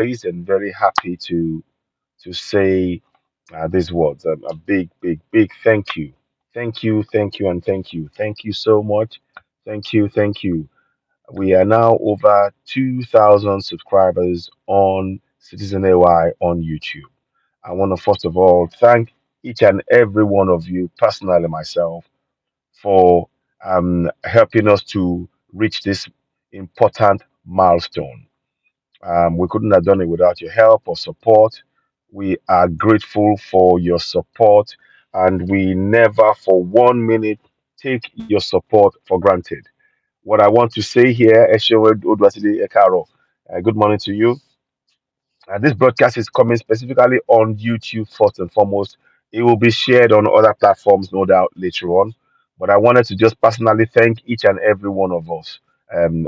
pleased and very happy to say these words. A big, big, big thank you. Thank you, thank you, and thank you. Thank you so much. Thank you, thank you. We are now over 2,000 subscribers on Citizen AY on YouTube. I want to first of all thank each and every one of you, personally myself, for helping us to reach this important milestone. We couldn't have done it without your help or support. We are grateful for your support, and we never for 1 minute take your support for granted. What I want to say here, Eshewe Odwaside Ekaro, good morning to you. This broadcast is coming specifically on YouTube first and foremost. It will be shared on other platforms, no doubt, later on. But I wanted to just personally thank each and every one of us,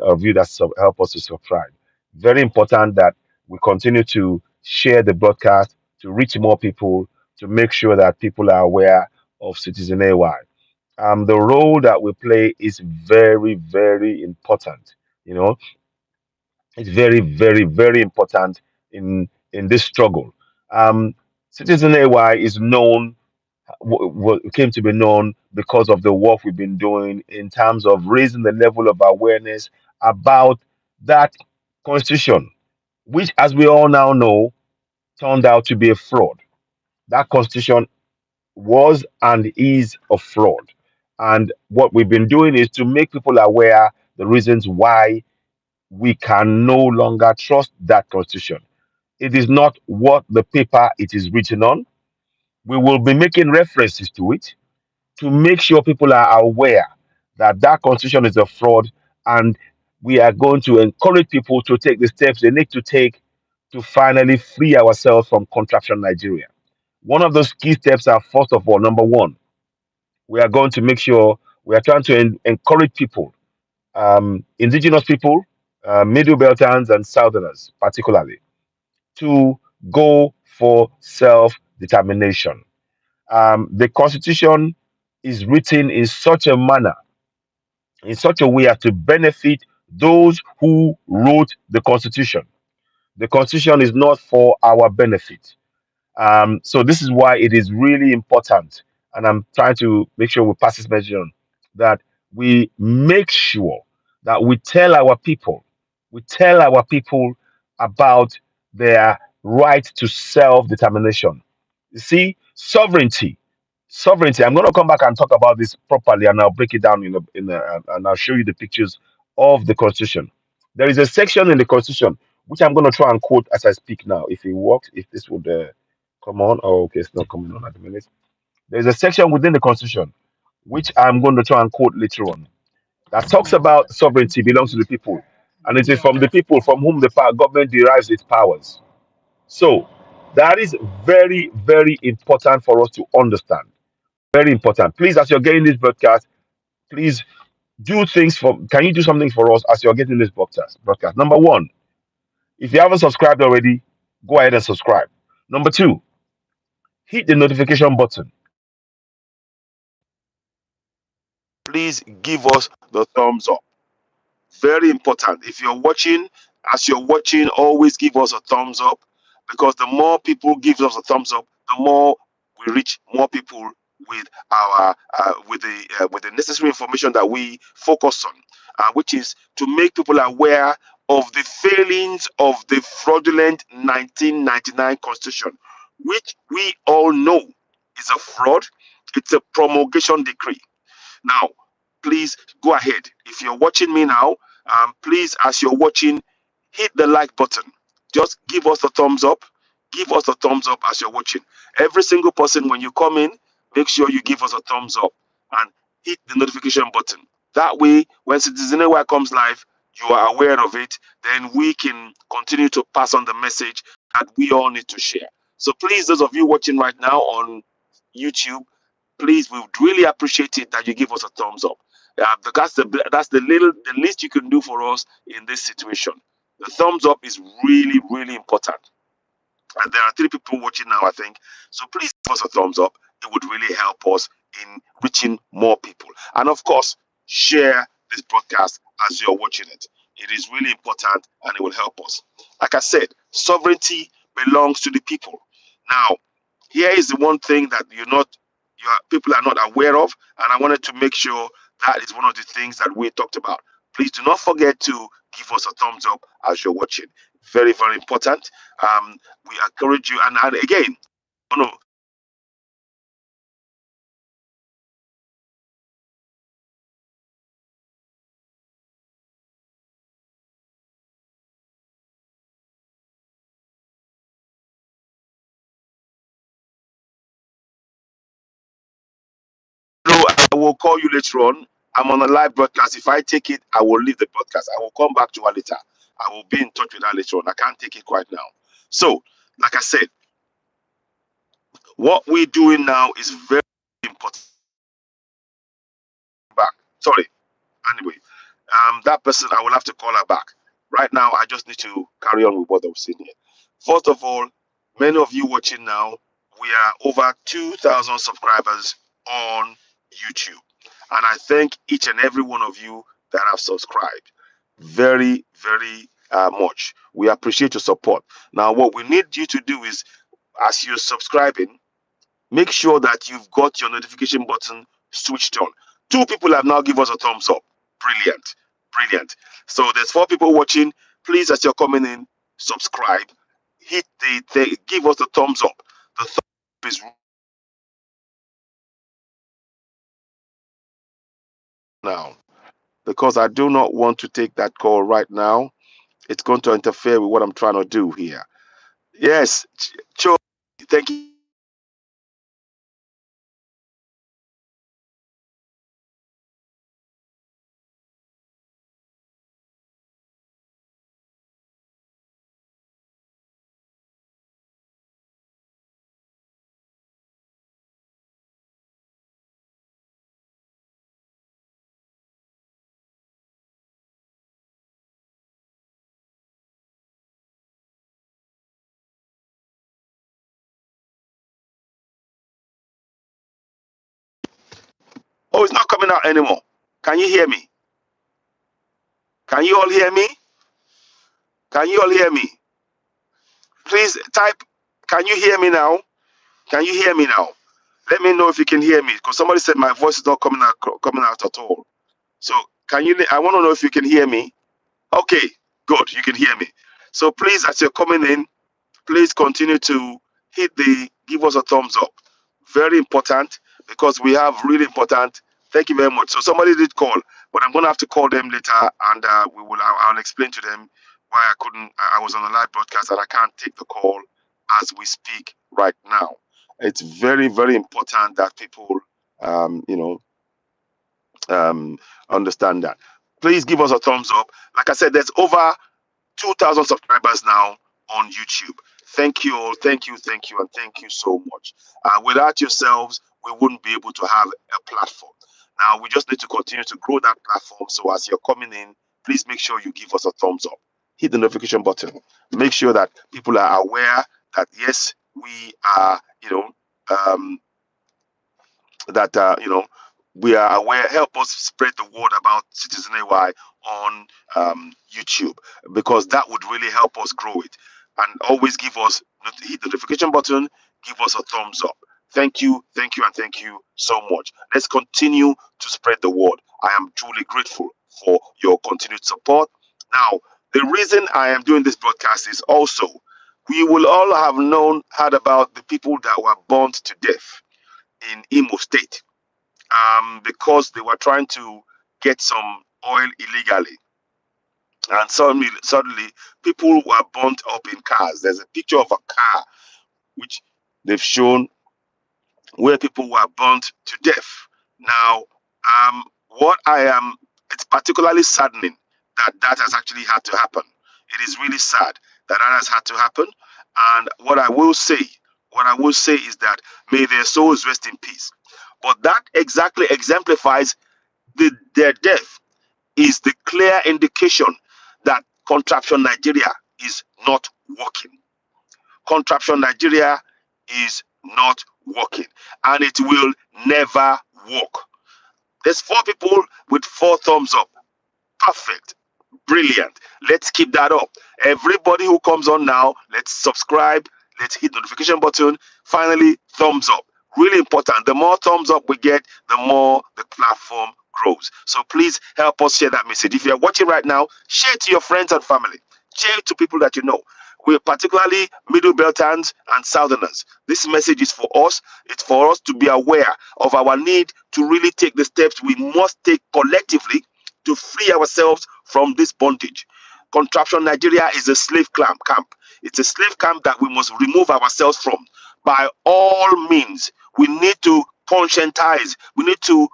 of you that help us to subscribe. Very important that we continue to share the broadcast to reach more people, to make sure that people are aware of Citizen AY. The role that we play is very, very important. You know, it's very, very, very important in this struggle. Um, Citizen AY is known, came to be known because of the work we've been doing in terms of raising the level of awareness about that constitution, which, as we all now know, turned out to be a fraud. That constitution was and is a fraud. And what we've been doing is to make people aware the reasons why we can no longer trust that constitution. It is not what the paper it is written on. We will be making references to it to make sure people are aware that that constitution is a fraud, and we are going to encourage people to take the steps they need to take to finally free ourselves from contraption Nigeria. One of those key steps are, first of all, number one, we are going to make sure we are trying to encourage people, indigenous people, middle belters and southerners particularly, to go for self determination. The constitution is written in such a manner, in such a way as to benefit those who wrote the constitution. The constitution is not for our benefit. So this is why it is really important, and I'm trying to make sure we pass this message on, that we make sure that we tell our people about their right to self-determination. You see, sovereignty. I'm going to come back and talk about this properly, and I'll break it down and I'll show you the pictures of the Constitution. There is a section in the Constitution which I'm going to try and quote as I speak now. If it works, if this would come on. Oh, okay, it's not coming on at the minute. There's a section within the Constitution which I'm going to try and quote later on that talks about sovereignty belongs to the people, and it is from the people from whom the government derives its powers. So that is very, very important for us to understand. Very important. Please, as you're getting this broadcast, please do things for. Can you do something for us as you're getting this broadcast? Number one, if you haven't subscribed already, go ahead and subscribe. Number two, hit the notification button. Please give us the thumbs up. Very important. If you're watching, as you're watching, always give us a thumbs up, because the more people give us a thumbs up, the more we reach more people with our with the necessary information that we focus on, which is to make people aware of the failings of the fraudulent 1999 constitution, which we all know is a fraud. It's a promulgation decree. Now, please go ahead. If you're watching me now, please, as you're watching, hit the like button. Just give us a thumbs up. Give us a thumbs up as you're watching. Every single person, when you come in, make sure you give us a thumbs up and hit the notification button. That way, when Citizen AY comes live, you are aware of it. Then we can continue to pass on the message that we all need to share. So please, those of you watching right now on YouTube, please, we would really appreciate it that you give us a thumbs up. That's the least you can do for us in this situation. The thumbs up is really, really important. And there are three people watching now, I think. So please give us a thumbs up. It would really help us in reaching more people. And of course, share this broadcast as you're watching it. It is really important and it will help us. Like I said, sovereignty belongs to the people. Now, here is the one thing that your people are not aware of, and I wanted to make sure that is one of the things that we talked about. Please do not forget to give us a thumbs up as you're watching. Very, very important. We encourage you, and again, no, no, I will call you later on. I'm on a live broadcast. If I take it, I will leave the broadcast. I will come back to her later. I will be in touch with her later on. I can't take it quite now. So, like I said, what we're doing now is very important. Back. Sorry. Anyway, that person, I will have to call her back. Right now, I just need to carry on with what I was saying here. First of all, many of you watching now, we are over 2,000 subscribers on YouTube. And I thank each and every one of you that have subscribed very, very much. We appreciate your support. Now, what we need you to do is, as you're subscribing, make sure that you've got your notification button switched on. Two people have now given us a thumbs up. Brilliant. Brilliant. So there's four people watching. Please, as you're coming in, subscribe. Hit give us a thumbs up. The thumbs up is now, because I do not want to take that call right now. It's going to interfere with what I'm trying to do here. Yes, thank you. Oh, it's not coming out anymore. Can you hear me? Can you all hear me? Can you all hear me? Please type. Can you hear me now? Can you hear me now? Let me know if you can hear me, because somebody said my voice is not coming out at all. So can you? I want to know if you can hear me. Okay, good. You can hear me. So please, as you're coming in, please continue to give us a thumbs up. Very important, because we have really important. Thank you very much. So somebody did call, but I'm gonna have to call them later, and I'll explain to them why I couldn't. I was on a live broadcast and I can't take the call as we speak right now. It's very, very important that people, um, you know, um, understand that. Please give us a thumbs up. Like I said, there's over 2,000 subscribers now on YouTube. Thank you all. Thank you, and thank you so much. Without yourselves, we wouldn't be able to have a platform. Now, we just need to continue to grow that platform. So, as you're coming in, please make sure you give us a thumbs up. Hit the notification button. Make sure that people are aware that, yes, we are, um, that we are aware. Help us spread the word about Citizen AY on YouTube, because that would really help us grow it. And always give us hit the notification button, give us a thumbs up. Thank you, and thank you so much. Let's continue to spread the word. I am truly grateful for your continued support. Now, the reason I am doing this broadcast is also, we will all have heard about the people that were burnt to death in Imo State, because they were trying to get some oil illegally. And suddenly, people were burnt up in cars. There's a picture of a car which they've shown, where people were burnt to death. Now, what I am, it's particularly saddening that that has actually had to happen. It is really sad that that has had to happen. And what I will say is that, may their souls rest in peace. But that exactly exemplifies their death is the clear indication that Contraption Nigeria is not working. Contraption Nigeria is not working, and it will never work. There's four people with four thumbs up. Perfect. Brilliant. Let's keep that up. Everybody who comes on now, let's subscribe. Let's hit the notification button. Finally, thumbs up. Really important. The more thumbs up we get, the more the platform grows. So please help us share that message. If you're watching right now, share it to your friends and family. Share it to people that you know. We're particularly Middle Beltans and Southerners. This message is for us. It's for us to be aware of our need to really take the steps we must take collectively to free ourselves from this bondage. Contraption Nigeria is a slave camp. It's a slave camp that we must remove ourselves from by all means. We need to conscientize. We need to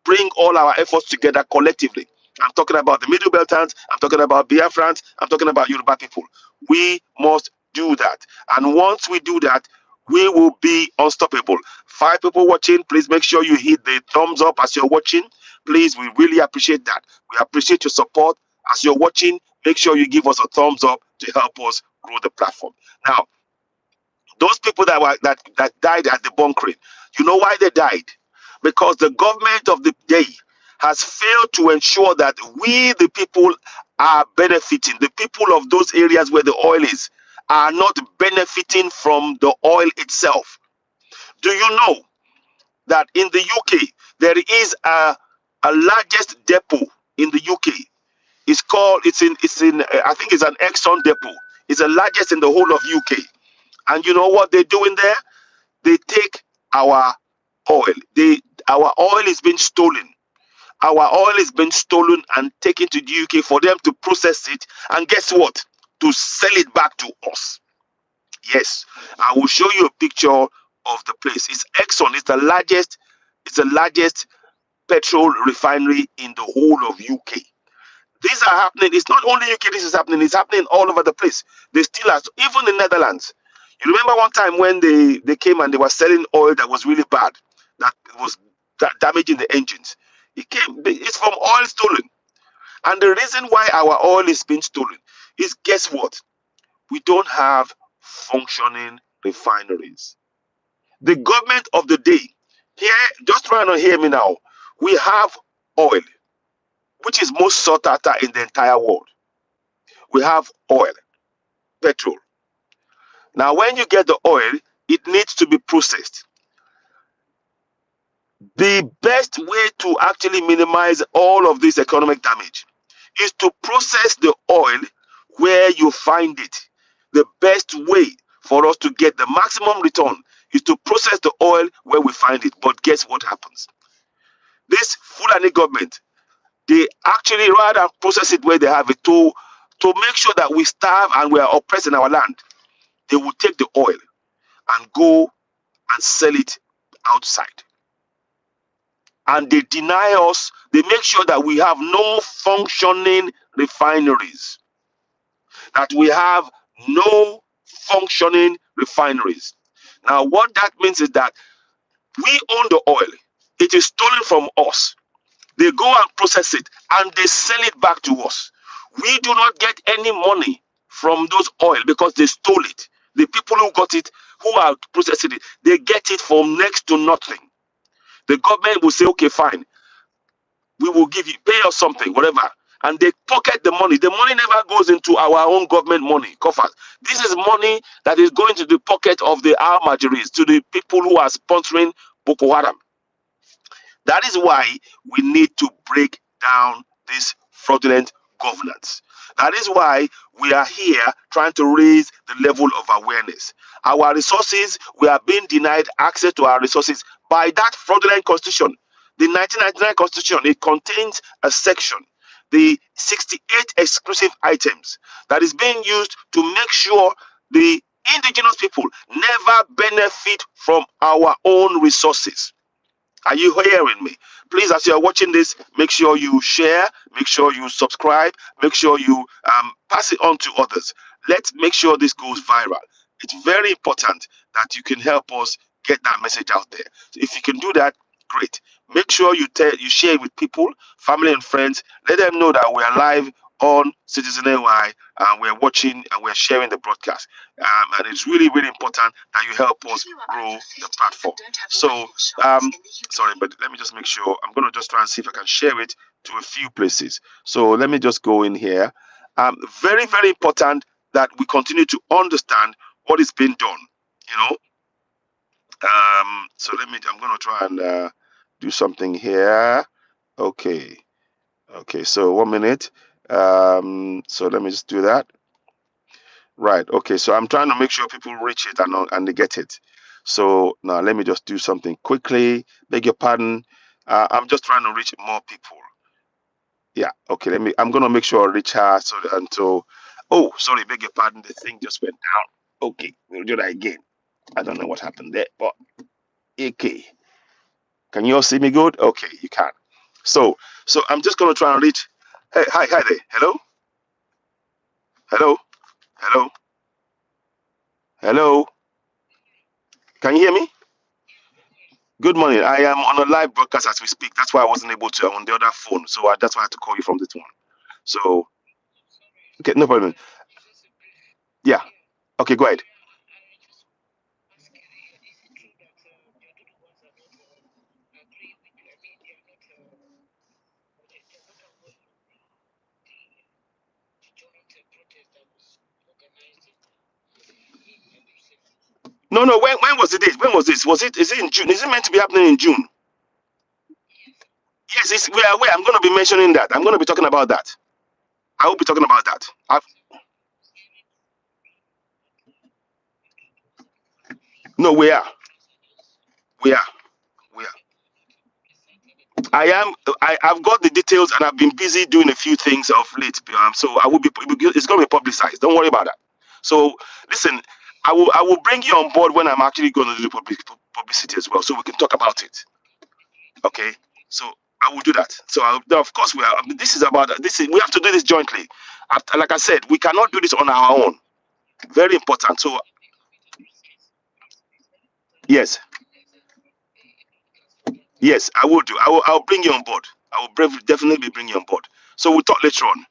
bring all our efforts together collectively. I'm talking about the Middle Beltans. I'm talking about Biafrans. I'm talking about Yoruba people. We must do that. And once we do that, we will be unstoppable. 5 people watching, please make sure you hit the thumbs up as you're watching. Please, we really appreciate that. We appreciate your support as you're watching. Make sure you give us a thumbs up to help us grow the platform. Now, those people that died at the bunkering, you know why they died? Because the government of the day has failed to ensure that we, the people, are benefiting. The people of those areas where the oil is are not benefiting from the oil itself. Do you know that in the UK there is a largest depot in the UK? It's in I think it's an Exxon depot. It's the largest in the whole of UK. And you know what they're doing there? They take our oil. Our oil is being stolen. Our oil is being stolen and taken to the UK for them to process it. And guess what? To sell it back to us. Yes, I will show you a picture of the place. It's Exxon. It's the largest. It's the largest petrol refinery in the whole of UK. These are happening. It's not only UK. This is happening. It's happening all over the place. They still are. Even in Netherlands. You remember one time when they came and they were selling oil that was really bad, that was damaging the engines. It's from oil stolen. And the reason why our oil is being stolen is, guess what? We don't have functioning refineries. The government of the day, here, just trying to hear me now, we have oil, which is most sought after in the entire world. We have oil, petrol. Now, when you get the oil, it needs to be processed. The best way to actually minimize all of this economic damage is to process the oil where you find it. The best way for us to get the maximum return is to process the oil where we find it. But guess what happens? This Fulani government, they actually rather process it where they have it to make sure that we starve and we are oppressed in our land. They will take the oil and go and sell it outside. And they deny us, they make sure that we have no functioning refineries, that we have no functioning refineries. Now, what that means is that we own the oil, it is stolen from us. They go and process it and they sell it back to us. We do not get any money from those oil because they stole it. The people who got it, who are processing it, they get it for next to nothing. The government will say, okay, fine, we will give you, pay us something, whatever. And they pocket the money. The money never goes into our own government money coffers. This is money that is going to the pocket of the Almajiris, to the people who are sponsoring Boko Haram. That is why we need to break down this fraudulent governance. That is why we are here trying to raise the level of awareness. Our resources, we are being denied access to our resources by that fraudulent constitution. The 1999 constitution, it contains a section, the 68 exclusive items, that is being used to make sure the indigenous people never benefit from our own resources. Are you hearing me? Please, as you are watching this, make sure you share, make sure you subscribe, make sure you pass it on to others. Let's make sure this goes viral. It's very important that you can help us get that message out there. So if you can do that, great. Make sure you share it with people, family and friends. Let them know that we are live on Citizen AY and we're watching and we're sharing the broadcast. And it's really, really important that you help us grow the platform. So, sorry, but let me just make sure. I'm going to just try and see if I can share it to a few places. So let me just go in here. Very, very important that we continue to understand what is being done. You know. So I'm going to try and do something here. Okay. Okay. So 1 minute. So let me just do that. Right. Okay. So I'm trying to make sure people reach it and they get it. So now let me just do something quickly. Beg your pardon. I'm just trying to reach more people. Yeah. Okay. I'm gonna make sure I reach her so until. Oh, sorry. Beg your pardon. The thing just went down. Okay. We'll do that again. I don't know what happened there, but okay. Can you all see me good? Okay, you can. So, I'm just gonna try and reach. Hey, hi there. Hello, hello, hello, hello. Can you hear me? Good morning. I am on a live broadcast as we speak. That's why I wasn't able to on the other phone. So that's why I had to call you from this one. So, okay, no problem. Yeah. Okay, go ahead. No, no. When was it? When was this? Was it? Is it in June? Is it meant to be happening in June? Yes. It's where I'm going to be mentioning that. I'm going to be talking about that. I will be talking about that. No, we are. We are. We are. I am. I've got the details, and I've been busy doing a few things of late. So I will be. It's going to be publicized. Don't worry about that. So listen, I will bring you on board when I'm actually going to do the publicity as well, so we can talk about it. Okay. So I will do that. So of course we are. I mean, this is about this. We have to do this jointly. Like I said, we cannot do this on our own. Very important. So yes, yes, I will do. I'll bring you on board. I will definitely be bringing you on board. So we'll talk later on.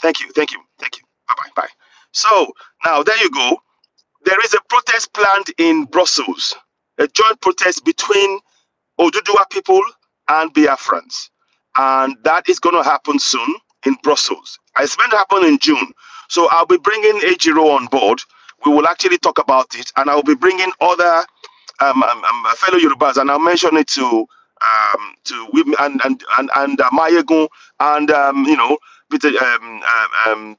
Thank you. Thank you. Thank you. Bye bye. Bye. So now there you go. There is a protest planned in Brussels, a joint protest between Oduduwa people and Biafrans. And that is going to happen soon in Brussels. It's meant to happen in June. So I'll be bringing Ejiro on board. We will actually talk about it. And I'll be bringing other fellow Yorubas, and I'll mention it to women and Mayegun and Peter,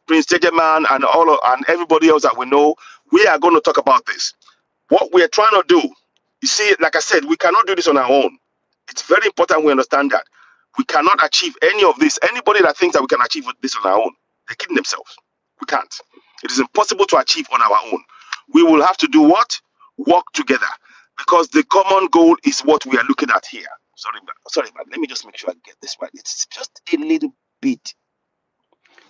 Prince Tegeman and and everybody else that we know. We are going to talk about this. What we are trying to do, you see, like I said, we cannot do this on our own. It's very important we understand that we cannot achieve any of this. Anybody that thinks that we can achieve this on our own, they're kidding themselves. We can't. It is impossible to achieve on our own. We will have to do what? Work together, because the common goal is what we are looking at here. Sorry, but let me just make sure I get this right. It's just a little bit.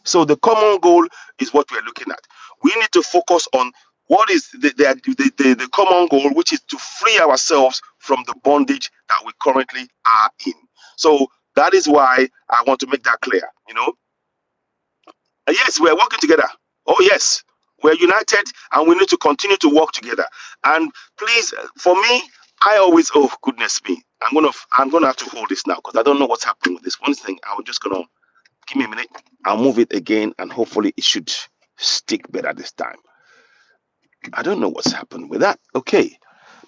So the common goal is what we are looking at. We need to focus on what is the common goal, which is to free ourselves from the bondage that we currently are in. So that is why I want to make that clear. Yes, we're working together. Oh yes, we're united, and we need to continue to work together. And please, for me, I always, oh goodness me, I'm gonna have to hold this now because I don't know what's happening with this one thing. I'm just gonna give me a minute. I'll move it again, and hopefully it should stick better this time. I don't know what's happened with that. Okay,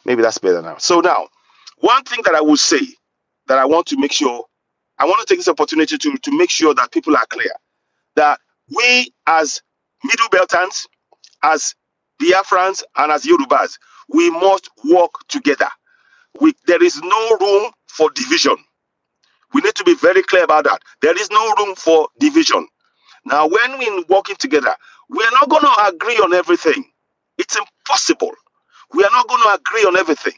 maybe that's better now. So now, one thing that I will say that I want to make sure, I want to take this opportunity to make sure that people are clear that we as Middle Beltans, as Biafrans, and as Yorubas, we must work together. There is no room for division. We need to be very clear about that. There is no room for division. Now, when we're working together, we are not going to agree on everything. It's impossible. We are not going to agree on everything.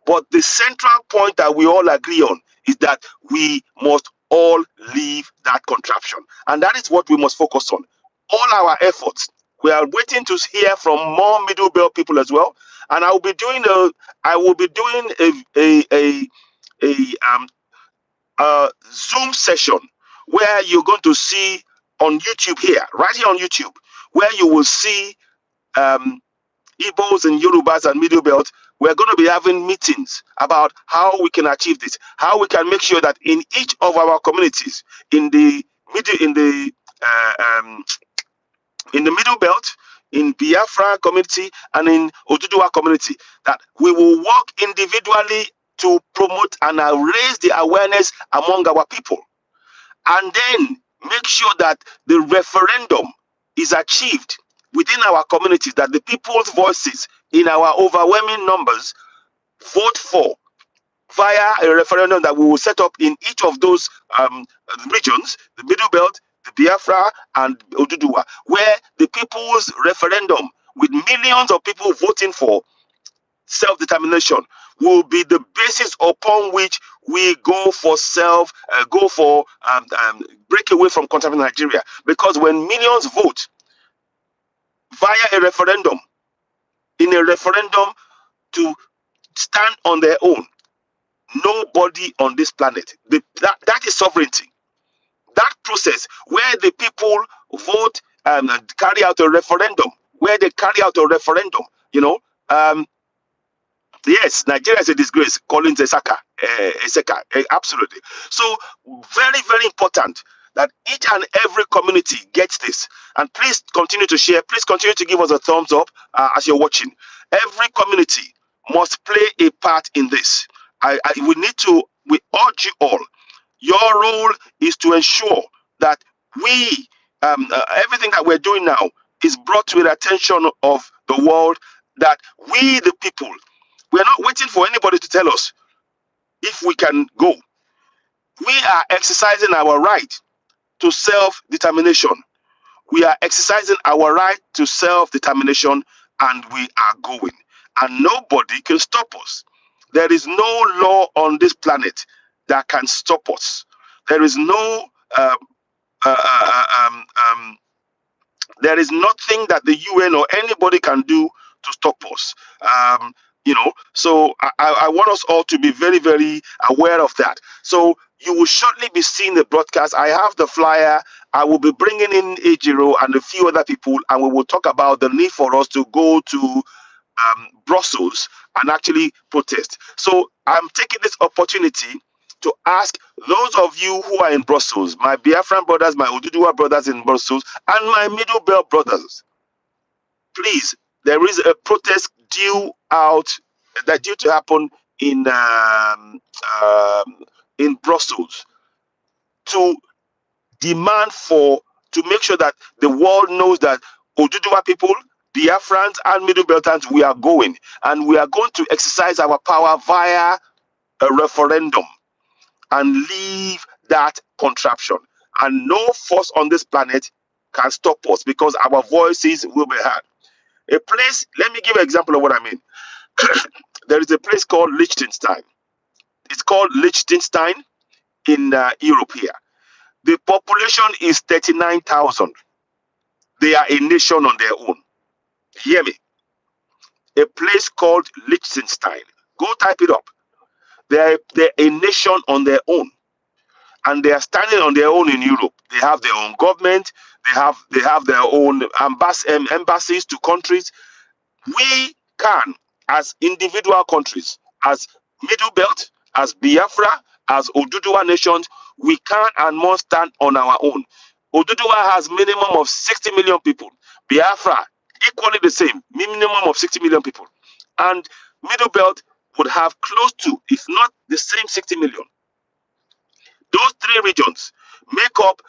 But the central point that we all agree on is that we must all leave that contraption. And that is what we must focus on. All our efforts. We are waiting to hear from more middle belt people as well. And I will be doing a Zoom session where you're going to see on YouTube here, right here on YouTube, where you will see um, Igbos and Yorubas and Middle Belt, we're going to be having meetings about how we can achieve this, how we can make sure that in each of our communities, in the middle, uh, um, in the Middle Belt, in Biafra community, and in Oduduwa community, that we will work individually to promote and raise the awareness among our people, and then make sure that the referendum is achieved within our communities, that the people's voices in our overwhelming numbers vote for via a referendum that we will set up in each of those regions, the Middle Belt, the Biafra, and Oduduwa, where the people's referendum, with millions of people voting for self-determination, will be the basis upon which we go for break away from continental Nigeria. Because when millions vote via a referendum, in a referendum to stand on their own, nobody on this planet, that is sovereignty. That process where the people vote and carry out a referendum, where they carry out a referendum, you know, um, yes, Nigeria is a disgrace, calling Seka, absolutely. So, very, very important that each and every community gets this. And please continue to share. Please continue to give us a thumbs up as you're watching. Every community must play a part in this. We urge you all. Your role is to ensure that everything that we're doing now is brought to the attention of the world, that we, the people, we're not waiting for anybody to tell us if we can go. We are exercising our right to self-determination. We are exercising our right to self-determination, and we are going. And nobody can stop us. There is no law on this planet that can stop us. There is no uh, uh, uh, um, um, there is nothing that the UN or anybody can do to stop us. So I want us all to be very, very aware of that. So you will shortly be seeing the broadcast. I have the flyer. I will be bringing in Ejiro and a few other people, and we will talk about the need for us to go to Brussels and actually protest. So I'm taking this opportunity to ask those of you who are in Brussels, my Biafran brothers, my Oduduwa brothers in Brussels, and my Middle Belt brothers, please, there is a protest due to happen in Brussels to demand to make sure that the world knows that Oduduwa people, Biafrans, and Middle Beltans, we are going, and we are going to exercise our power via a referendum and leave that contraption. And no force on this planet can stop us, because our voices will be heard. A place, let me give an example of what I mean. There is a place called Liechtenstein. It's called Liechtenstein in Europe here. The population is 39,000. They are a nation on their own. Hear me. A place called Liechtenstein. Go type it up. They're a nation on their own, and they are standing on their own in Europe. They have their own government. They have their own embassies to countries. We can, as individual countries, as Middle Belt, as Biafra, as Oduduwa nations, we can and must stand on our own. Oduduwa has minimum of 60 million people. Biafra, equally the same, minimum of 60 million people. And Middle Belt would have close to, if not the same 60 million. Those three regions make up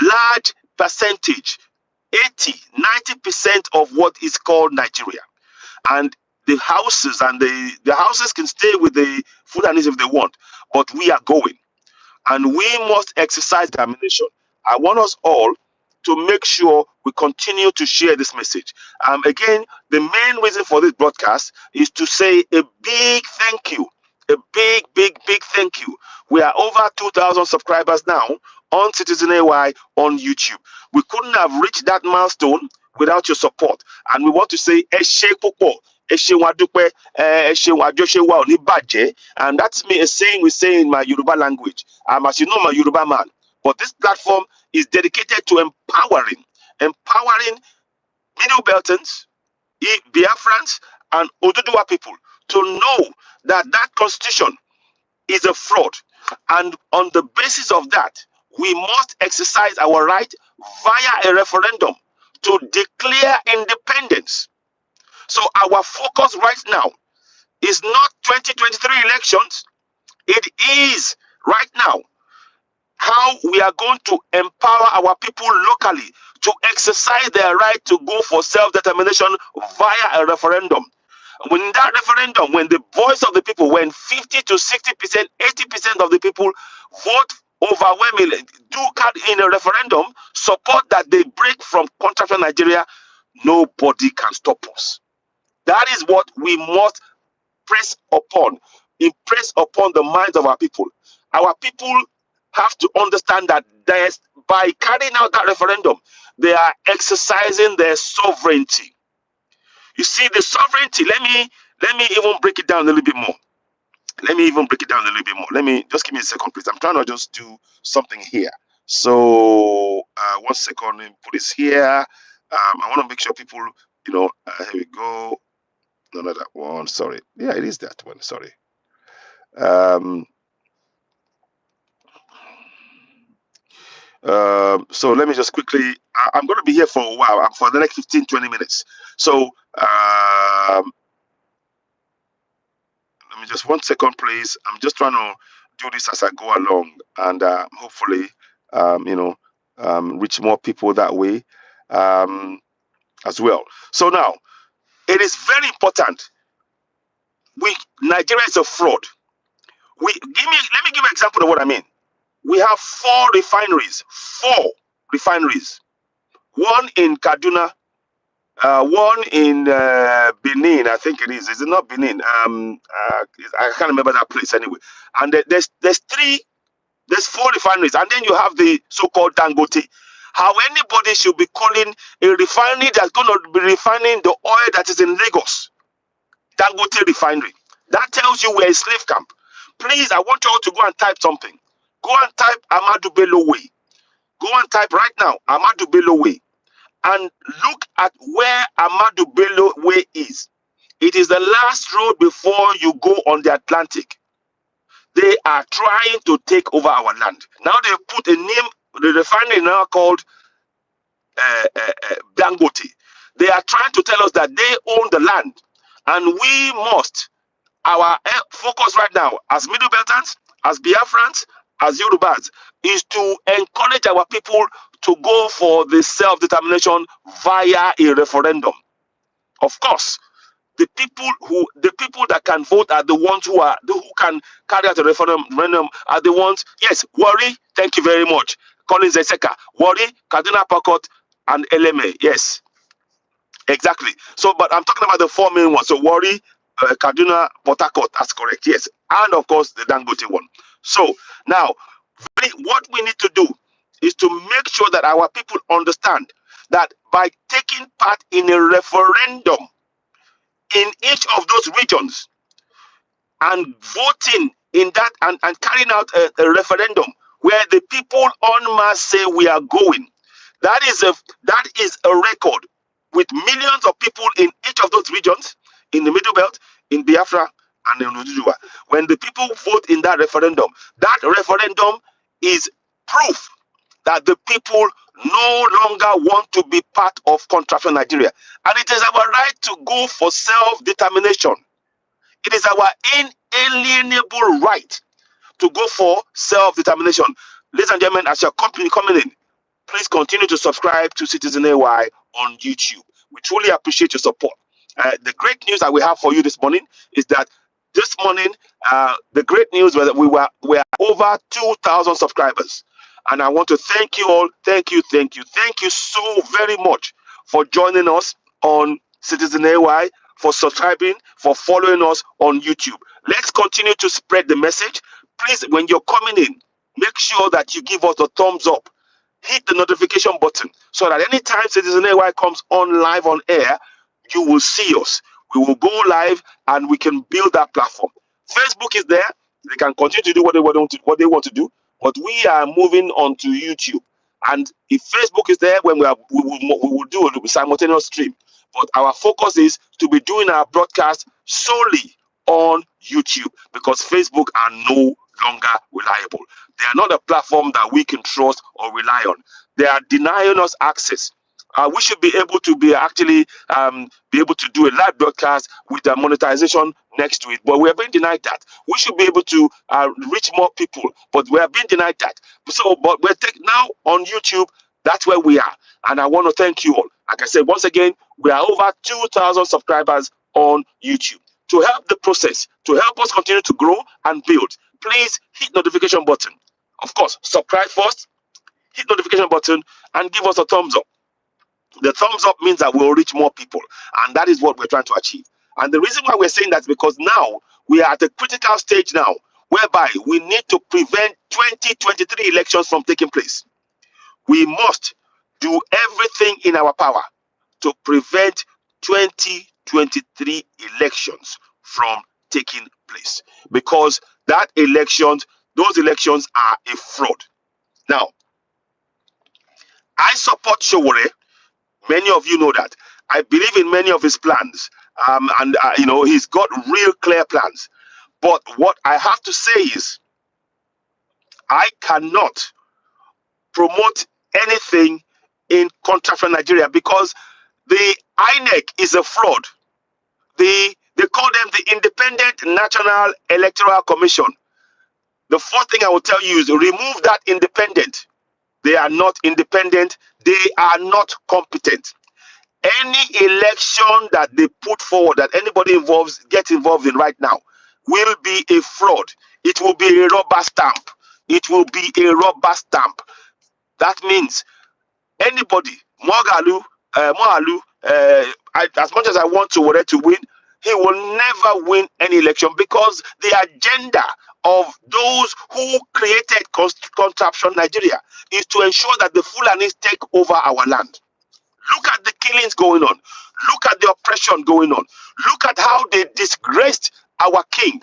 large percentage, 80, 90% of what is called Nigeria. And the houses the houses can stay with the Fulanis if they want, but we are going, and we must exercise determination. I want us all to make sure we continue to share this message. Again, the main reason for this broadcast is to say a big thank you, a big, big, big thank you. We are over 2,000 subscribers now on Citizen AY on YouTube. We couldn't have reached that milestone without your support, and we want to say Eshe Popo, Eshe Wadupe, Eshe Wajoshe Wa Oni Baje, and that's me a saying we say in my Yoruba language. As you know, I'm a Yoruba man, but this platform is dedicated to empowering Middle Beltons, Biafrans and Oduduwa people to know that that constitution is a fraud. And on the basis of that, we must exercise our right via a referendum to declare independence. So our focus right now is not 2023 elections. It is right now how we are going to empower our people locally to exercise their right to go for self-determination via a referendum. When that referendum, when the voice of the people, when 50 to 60%, 80% of the people vote overwhelmingly, do card in a referendum, support that they break from contractual Nigeria, nobody can stop us. That is what we must impress upon the minds of our people. Our people have to understand that by carrying out that referendum, they are exercising their sovereignty. You see, the sovereignty, let me even break it down a little bit more. Let me even break it down a little bit more. Let me just give me a second, please. I'm trying to just do something here. So 1 second, let me put this here. I want to make sure people, here we go. No, not that one. Sorry. Yeah, it is that one. Sorry. So let me just quickly, I'm going to be here for a while, for the next 15-20 minutes. So let me just 1 second, please. I'm just trying to do this as I go along, and hopefully, reach more people that way as well. So now, it is very important. Nigeria is a fraud. Let me give you an example of what I mean. We have 4 refineries. 4 refineries. One in Kaduna, one in Benin, I think it is. Is it not Benin? I can't remember that place anyway. And there's 4 refineries, and then you have the so-called Dangote. How anybody should be calling a refinery that's going to be refining the oil that is in Lagos Dangote refinery? That tells you we're a slave camp. Please, I want you all to go and type something. Go and type Amadou Bello Way. Go and type right now Amadou Bello Way, and look at where Amadou Bello Way is. It is the last road before you go on the Atlantic. They are trying to take over our land. Now they put a name, the refinery now called Dangote. They are trying to tell us that they own the land, and we must, our focus right now as Middle Beltans, as Biafrans, as Yorubas, is to encourage our people to go for the self-determination via a referendum. Of course, the people that can vote are the ones who can carry out a referendum are the ones. Yes, Wari, thank you very much. Collins Eseka, Wari, Kaduna Pokot, and LMA. Yes, exactly. So, but I'm talking about the 4 main ones. So Wari, Kaduna, Port Harcourt, that's correct. Yes, and of course the Dangote one. So now, what we need to do is to make sure that our people understand that by taking part in a referendum in each of those regions and voting in that and carrying out a referendum where the people en masse say we are going, that is a record with millions of people in each of those regions, in the Middle Belt, in Biafra, and in Ududua. When the people vote in that referendum is proof that the people no longer want to be part of contractual Nigeria. And it is our right to go for self-determination. It is our inalienable right to go for self-determination. Ladies and gentlemen, as your company coming in, please continue to subscribe to Citizen AY on YouTube. We truly appreciate your support. The great news that we have for you this morning is that this morning, the great news was that we are over 2,000 subscribers. And I want to thank you all. Thank you so very much for joining us on Citizen AY, for subscribing, for following us on YouTube. Let's continue to spread the message. Please, when you're coming in, make sure that you give us a thumbs up. Hit the notification button so that anytime Citizen AY comes on live on air, you will see us. We will go live and we can build that platform. Facebook is there. They can continue to do what they want to do. But we are moving on to YouTube. And if Facebook is there, when we will do a simultaneous stream. But our focus is to be doing our broadcast solely on YouTube, because Facebook are no longer reliable. They are not a platform that we can trust or rely on. They are denying us access. We should be able to be actually be able to do a live broadcast with the monetization next to it, but we are being denied that. We should be able to reach more people, but we are being denied that. So, but we're now on YouTube. That's where we are, and I want to thank you all. Like I said, once again, we are over 2,000 subscribers on YouTube. To help the process, to help us continue to grow and build, please hit notification button. Of course, subscribe first, hit notification button, and give us a thumbs up. The thumbs up means that we'll reach more people, and that is what we're trying to achieve. And the reason why we're saying that is because now we are at a critical stage now, whereby we need to prevent 2023 elections from taking place. We must do everything in our power to prevent 2023 elections from taking place, because those elections are a fraud. Now, I support Showore. Many of you know that. I believe in many of his plans, and he's got real clear plans. But what I have to say is, I cannot promote anything in contract from Nigeria, because the INEC is a fraud. They call them the Independent National Electoral Commission. The first thing I will tell you is remove that independent. They are not independent. They are not competent. Any election that they put forward, that anybody gets involved in right now, will be a fraud. It will be a rubber stamp. It will be a rubber stamp. That means anybody, Moalu, as much as I want Sowore to win, he will never win any election, because the agenda of those who created contraption Nigeria is to ensure that the Fulanis take over our land. Look at the killings going on. Look at the oppression going on. Look at how they disgraced our king.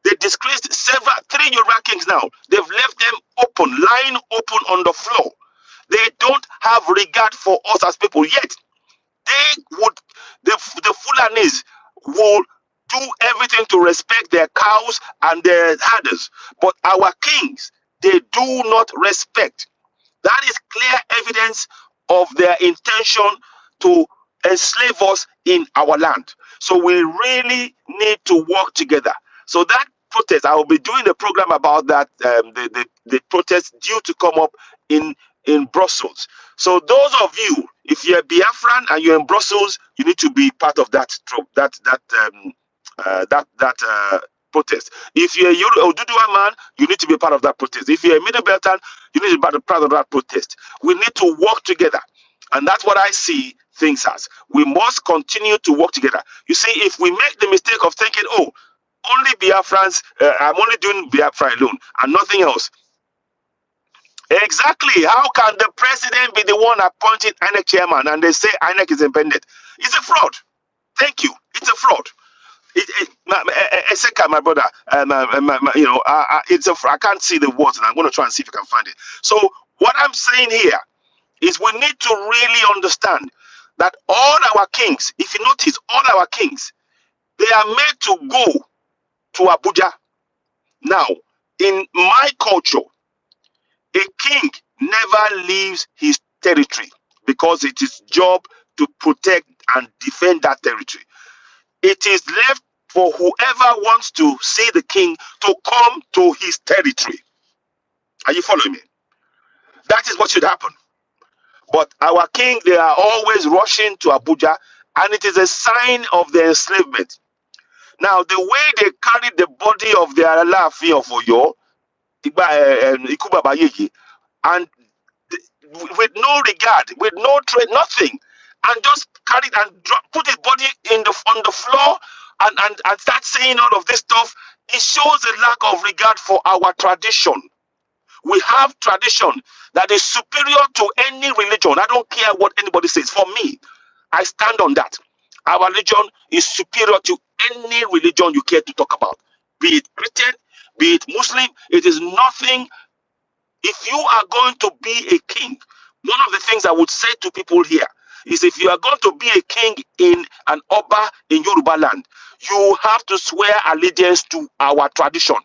They disgraced three Yoruba kings now. They've left them open, lying open on the floor. They don't have regard for us as people, yet the Fulanis will do everything to respect their cows and their herders. But our kings, they do not respect. That is clear evidence of their intention to enslave us in our land. So we really need to work together. So that protest, I will be doing a program about that, the protest due to come up in Brussels. So those of you, if you're Biafran and you're in Brussels, you need to be part of that protest. If you're a Oduduwa man, you need to be part of that protest. If you're a Middle Belton, you need to be part of that protest. We need to work together. And that's what I see things as. We must continue to work together. You see, if we make the mistake of thinking, oh, only Biafrans, I'm only doing Biafra alone and nothing else. Exactly. How can the president be the one appointing INEC chairman and they say INEC is independent? It's a fraud. Thank you. It's a fraud. Eseka, my brother, it's a. I can't see the words, and I'm going to try and see if I can find it. So what I'm saying here is we need to really understand that all our kings, if you notice, all our kings, they are made to go to Abuja. Now, in my culture, a king never leaves his territory, because it is job to protect and defend that territory. It is left for whoever wants to see the king to come to his territory. Are you following me? That is what should happen. But our king, they are always rushing to Abuja, and it is a sign of their enslavement. Now, the way they carried the body of their Alaafin of Oyo, Ikú Baba Yeye, and with no regard, with no trade, nothing, and just carried and put his body on the floor and start saying all of this stuff. It shows a lack of regard for our tradition. We have tradition that is superior to any religion. I don't care what anybody says. For me, I stand on that. Our religion is superior to any religion you care to talk about. Be it Christian, be it Muslim, it is nothing. If you are going to be a king, one of the things I would say to people here, is if you are going to be a king in an Oba in Yoruba land, you have to swear allegiance to our tradition.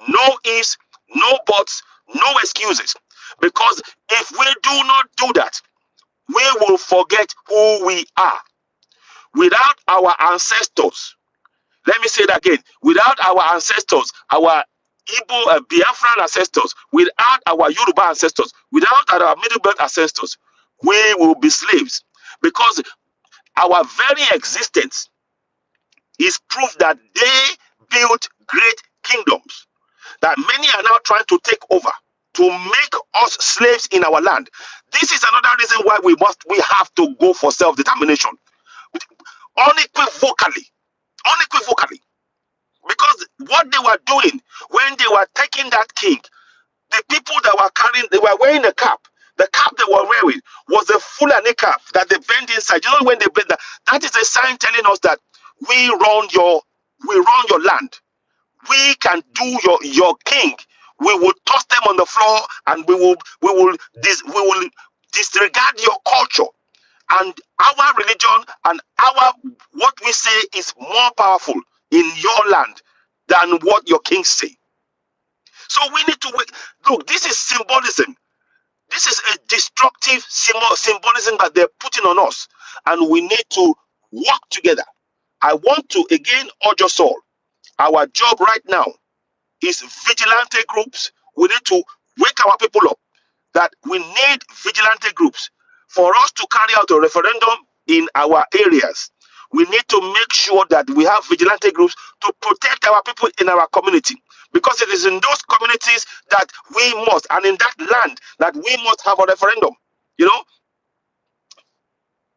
No ifs, no buts, no excuses. Because if we do not do that, we will forget who we are. Without our ancestors, let me say that again, without our ancestors, our Igbo Biafran ancestors, without our Yoruba ancestors, without our Middle Belt ancestors, we will be slaves. Because our very existence is proof that they built great kingdoms that many are now trying to take over to make us slaves in our land. This is another reason why we have to go for self-determination unequivocally, unequivocally. Because what they were doing when they were taking that king, the people that were carrying, they were wearing a cap. The cap they were wearing was a Fulani cap that they bend inside. You know when they bend that, that is a sign telling us that we run your land. We can do your king. We will toss them on the floor and we will disregard your culture. And our religion and our what we say is more powerful in your land than what your kings say. So we need to look. This is symbolism. This is a destructive symbolism that they're putting on us, and we need to work together. I want to again urge us all. Our job right now is vigilante groups. We need to wake our people up that we need vigilante groups for us to carry out a referendum in our areas. We need to make sure that we have vigilante groups to protect our people in our community, because it is in those communities that we must, and in that land that we must have a referendum. You know,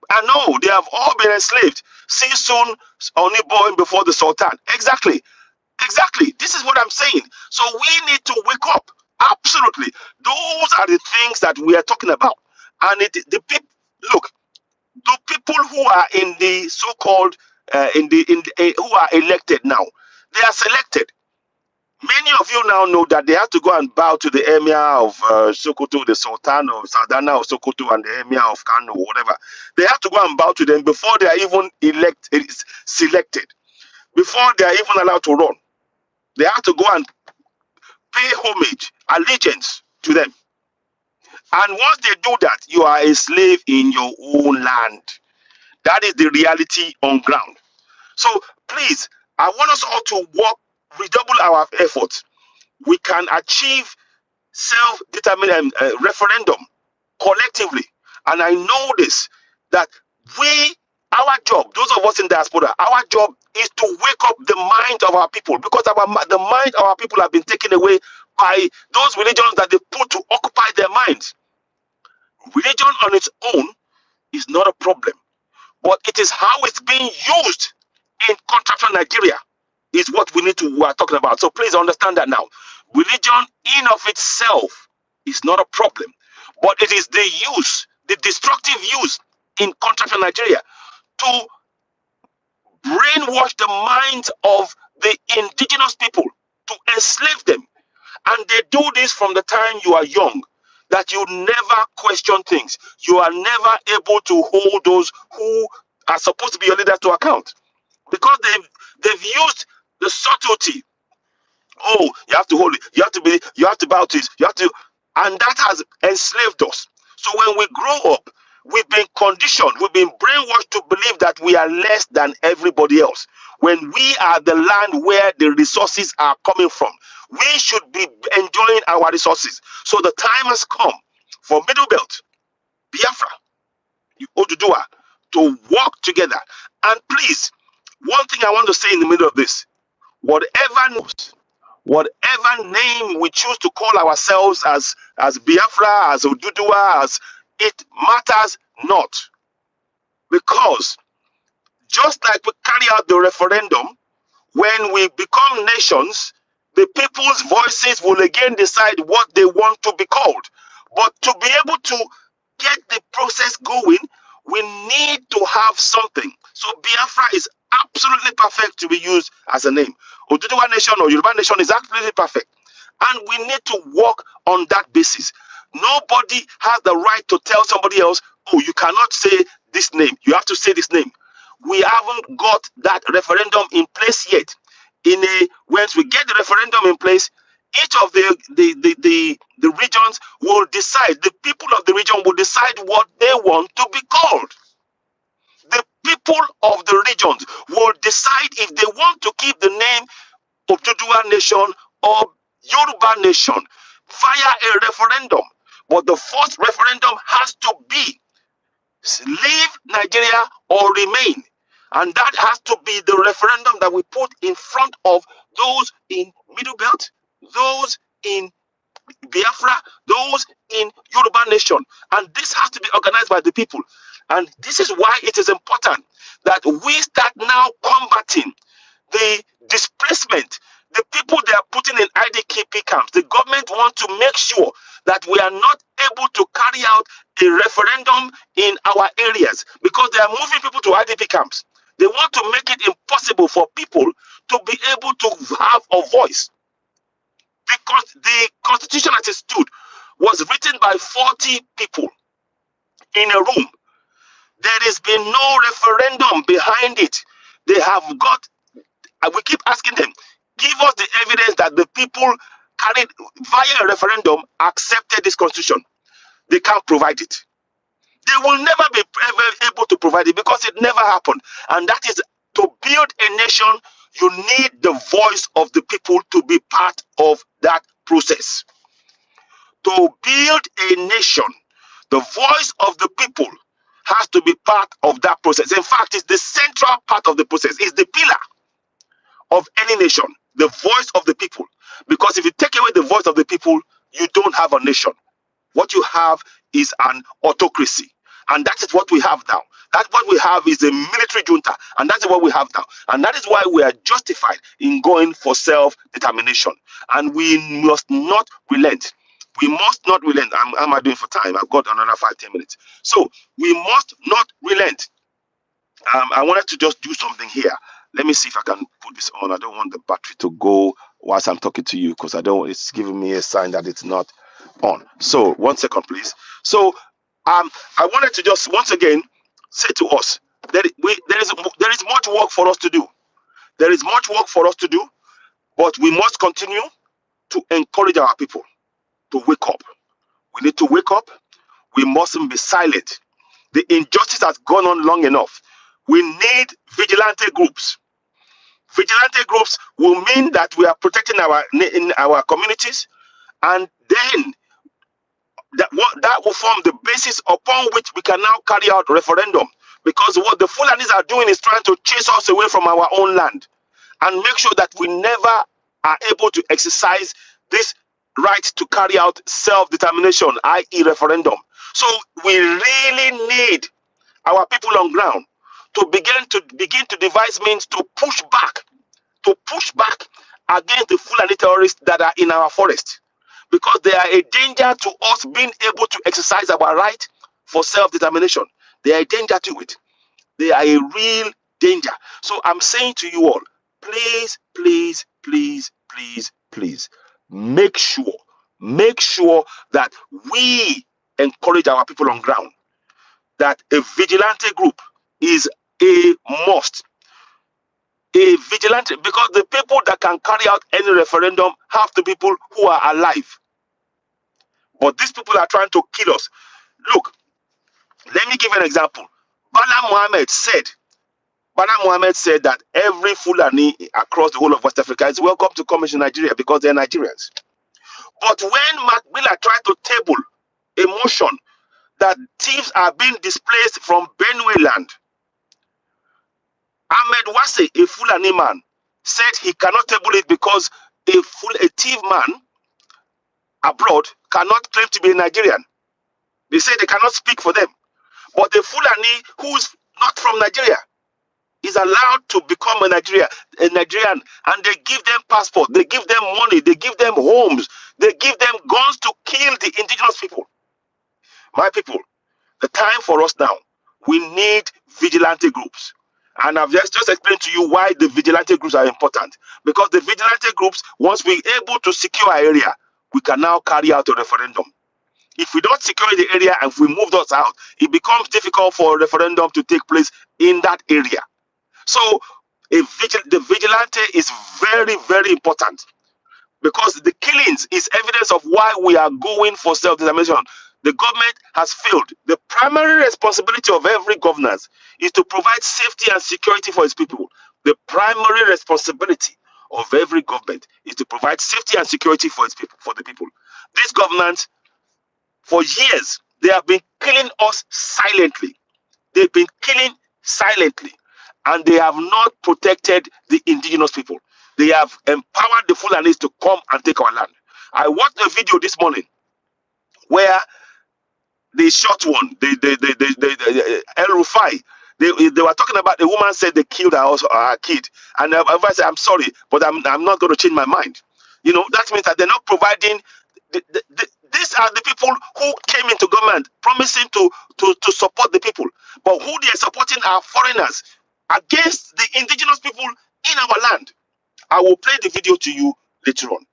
I know they have all been enslaved. See soon, only born before the Sultan. Exactly. Exactly. This is what I'm saying. So we need to wake up. Absolutely. Those are the things that we are talking about. And the people, look, the people who are in the so-called who are elected now, they are selected. Many of you now know that they have to go and bow to the emir of Sokoto, the Sultan of Sardana of Sokoto, and the emir of Kano, whatever. They have to go and bow to them before they are even selected, before they are even allowed to run. They have to go and pay homage, allegiance to them. And once they do that, you are a slave in your own land. That is the reality on ground. So please, I want us all to work, redouble our efforts. We can achieve self-determination referendum collectively. And I know this, that our job, those of us in diaspora, our job is to wake up the mind of our people, because the mind of our people have been taken away by those religions that they put to occupy their minds. Religion on its own is not a problem, but it is how it's being used in contractual Nigeria is what we are talking about. So please understand that now. Religion in of itself is not a problem, but it is the use, the destructive use in contractual Nigeria to brainwash the minds of the indigenous people, to enslave them. And they do this from the time you are young, that you never question things. You are never able to hold those who are supposed to be your leaders to account, because they've used the subtlety. Oh, you have to hold it, you have to bow to it, you have to, and that has enslaved us. So when we grow up, we've been conditioned, we've been brainwashed to believe that we are less than everybody else, when we are the land where the resources are coming from. We should be enjoying our resources. So the time has come for Middle Belt, Biafra, Oduduwa, to work together. And please, one thing I want to say in the middle of this, whatever name we choose to call ourselves as Biafra, as Oduduwa, as it matters not. Because just like we carry out the referendum, when we become nations, the people's voices will again decide what they want to be called. But to be able to get the process going, we need to have something. So Biafra is absolutely perfect to be used as a name. Oduduwa Nation or Yoruba Nation is absolutely perfect. And we need to work on that basis. Nobody has the right to tell somebody else, oh, you cannot say this name. You have to say this name. We haven't got that referendum in place yet. Once we get the referendum in place, each of the regions will decide. The people of the region will decide what they want to be called. The people of the regions will decide if they want to keep the name of Oduduwa Nation or Yoruba Nation via a referendum. But the first referendum has to be leave Nigeria or remain. And that has to be the referendum that we put in front of those in Middle Belt, those in Biafra, those in Yoruba Nation. And this has to be organized by the people. And this is why it is important that we start now combating the displacement, the people they are putting in IDKP camps. The government wants to make sure that we are not able to carry out a referendum in our areas because they are moving people to IDP camps. They want to make it impossible for people to be able to have a voice. Because the constitution as it stood was written by 40 people in a room. There has been no referendum behind it. They have got, we keep asking them, give us the evidence that the people carried via a referendum accepted this constitution. They can't provide it. They will never be ever able to provide it because it never happened. And that is, to build a nation, you need the voice of the people to be part of that process. To build a nation, the voice of the people has to be part of that process. In fact, it's the central part of the process. It's the pillar of any nation, the voice of the people. Because if you take away the voice of the people, you don't have a nation. What you have is an autocracy. And that is what we have now. That's what we have is a military junta. And that's what we have now. And that is why we are justified in going for self-determination. And we must not relent. We must not relent. How am I doing for time? I've got another 5-10 minutes. So we must not relent. I wanted to just do something here. Let me see if I can put this on. I don't want the battery to go whilst I'm talking to you because it's giving me a sign that it's not on. So 1 second, please. So I wanted to just once again say to us that there is much work for us to do. There is much work for us to do, but we must continue to encourage our people to wake up. We need to wake up. We mustn't be silent. The injustice has gone on long enough. We need vigilante groups. Vigilante groups will mean that we are protecting our communities, and then that will form the basis upon which we can now carry out referendum. Because what the Fulanis are doing is trying to chase us away from our own land and make sure that we never are able to exercise this right to carry out self-determination, i.e. referendum. So we really need our people on ground to begin to devise means to push back against the Fulani terrorists that are in our forest, because they are a danger to us being able to exercise our right for self-determination. They are a danger to it. They are a real danger. So I'm saying to you all, please, please, please, please, please, make sure that we encourage our people on ground, that a vigilante group is a must. A vigilante, because the people that can carry out any referendum have to be people who are alive. But these people are trying to kill us. Look, let me give you an example. Bala Mohammed said that every Fulani across the whole of West Africa is welcome to come to Nigeria because they're Nigerians. But when Mark Miller tried to table a motion that thieves are being displaced from Benue land, Ahmed Wase, a Fulani man, said he cannot table it because a thief man abroad cannot claim to be a Nigerian. They say they cannot speak for them. But the Fulani who's not from Nigeria is allowed to become a Nigerian, and they give them passport, they give them money, they give them homes, they give them guns to kill the indigenous people. My people, the time for us now, we need vigilante groups. And I've just explained to you why the vigilante groups are important. Because the vigilante groups, once we're able to secure our area, we can now carry out a referendum. If we don't secure the area and if we move those out, it becomes difficult for a referendum to take place in that area. So the vigilante is very, very important, because the killings is evidence of why we are going for self-determination. The government has failed. The primary responsibility of every governance is to provide safety and security for its people. The primary responsibility of every government is to provide safety and security for its people, for the people. This government, for years, they have been killing us silently. They've been killing silently, and they have not protected the indigenous people. They have empowered the Fulanis to come and take our land. I watched a video this morning where the short one, the El Rufai, they were talking about the woman said they killed her kid, and I said, I'm sorry, but I'm not going to change my mind. You know, that means that they're not providing. These are the people who came into government promising to support the people, but who they are supporting are foreigners against the indigenous people in our land. I will play the video to you later on.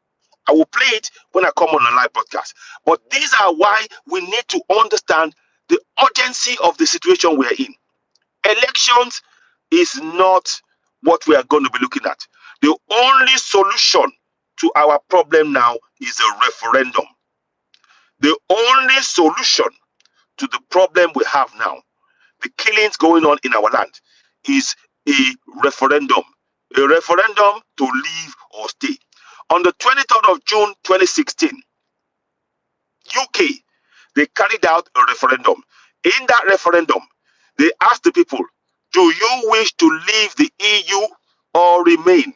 I will play it when I come on a live broadcast. But these are why we need to understand the urgency of the situation we are in. Elections is not what we are going to be looking at. The only solution to our problem now is a referendum. The only solution to the problem we have now, the killings going on in our land, is a referendum. A referendum to leave or stay. On the 23rd of June 2016, UK, they carried out a referendum. In that referendum, they asked the people, do you wish to leave the EU or remain?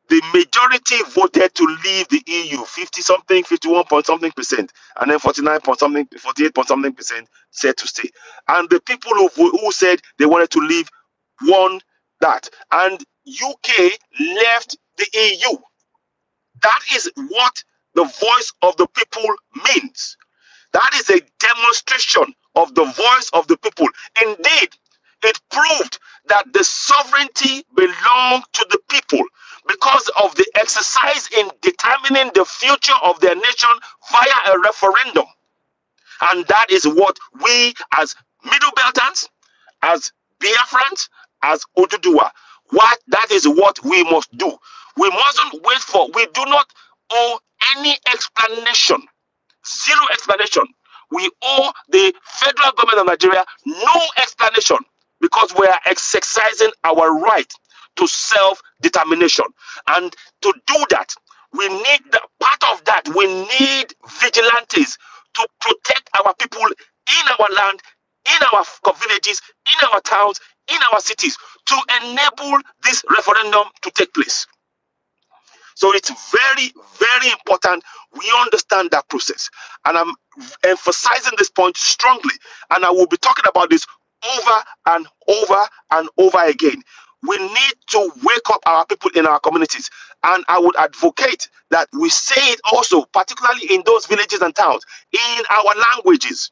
The majority voted to leave the EU, 50 something, 51 point something percent, and then 49 point something, 48 point something percent said to stay. And the people who said they wanted to leave won that. And UK left the EU. That is what the voice of the people means. That is a demonstration of the voice of the people. Indeed, it proved that the sovereignty belonged to the people because of the exercise in determining the future of their nation via a referendum. And that is what we as Middle Beltans, as Biafrans, as Oduduwa, that is what we must do. We mustn't wait for, we do not owe any explanation, zero explanation. We owe the federal government of Nigeria no explanation, because we are exercising our right to self-determination. And to do that, we need part of that. We need vigilantes to protect our people in our land, in our villages, in our towns, in our cities, to enable this referendum to take place. So it's very, very important we understand that process. And I'm emphasizing this point strongly. And I will be talking about this over and over and over again. We need to wake up our people in our communities. And I would advocate that we say it also, particularly in those villages and towns, in our languages.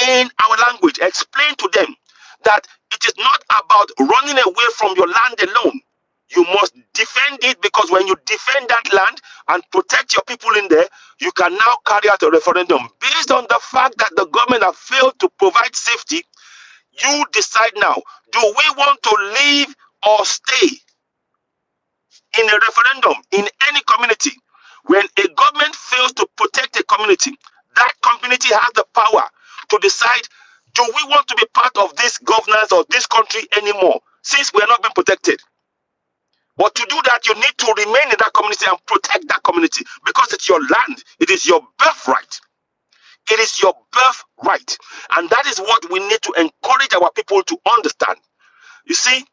In our language, explain to them that it is not about running away from your land alone. You must defend it, because when you defend that land and protect your people in there, you can now carry out a referendum. Based on the fact that the government have failed to provide safety, you decide now, do we want to leave or stay? In a referendum, in any community, when a government fails to protect a community, that community has the power to decide, do we want to be part of this governance or this country anymore, since we are not being protected? But to do that, you need to remain in that community and protect that community, because it's your land. It is your birthright. It is your birthright. And that is what we need to encourage our people to understand. You see,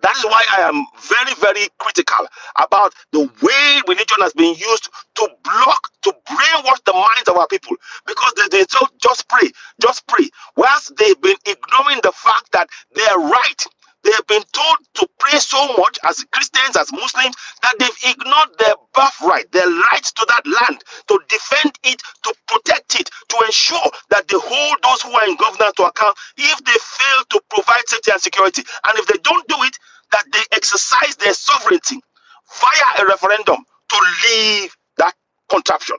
that is why I am very, very critical about the way religion has been used to block, to brainwash the minds of our people. Because they so just pray, just pray. Whilst they've been ignoring the fact that they are right. They have been told to pray so much as Christians, as Muslims, that they've ignored their birthright, their rights to that land, to defend it, to protect it, to ensure that they hold those who are in governance to account if they fail to provide safety and security. And if they don't do it, that they exercise their sovereignty via a referendum to leave that contraption.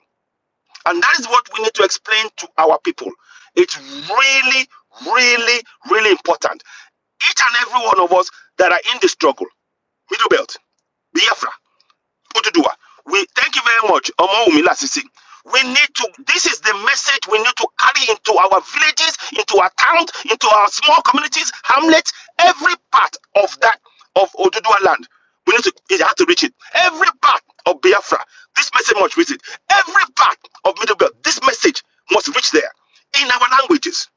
And that is what we need to explain to our people. It's really, really, really important. Each and every one of us that are in the struggle, Middle Belt, Biafra, Ududua, we thank you very much. Omoumila Sisi. We need to, this is the message we need to carry into our villages, into our towns, into our small communities, hamlets, every part of that, of Ududua land. We need to, it has to reach it. Every part of Biafra, this message must reach it. Every part of Middle Belt, this message must reach there in our languages.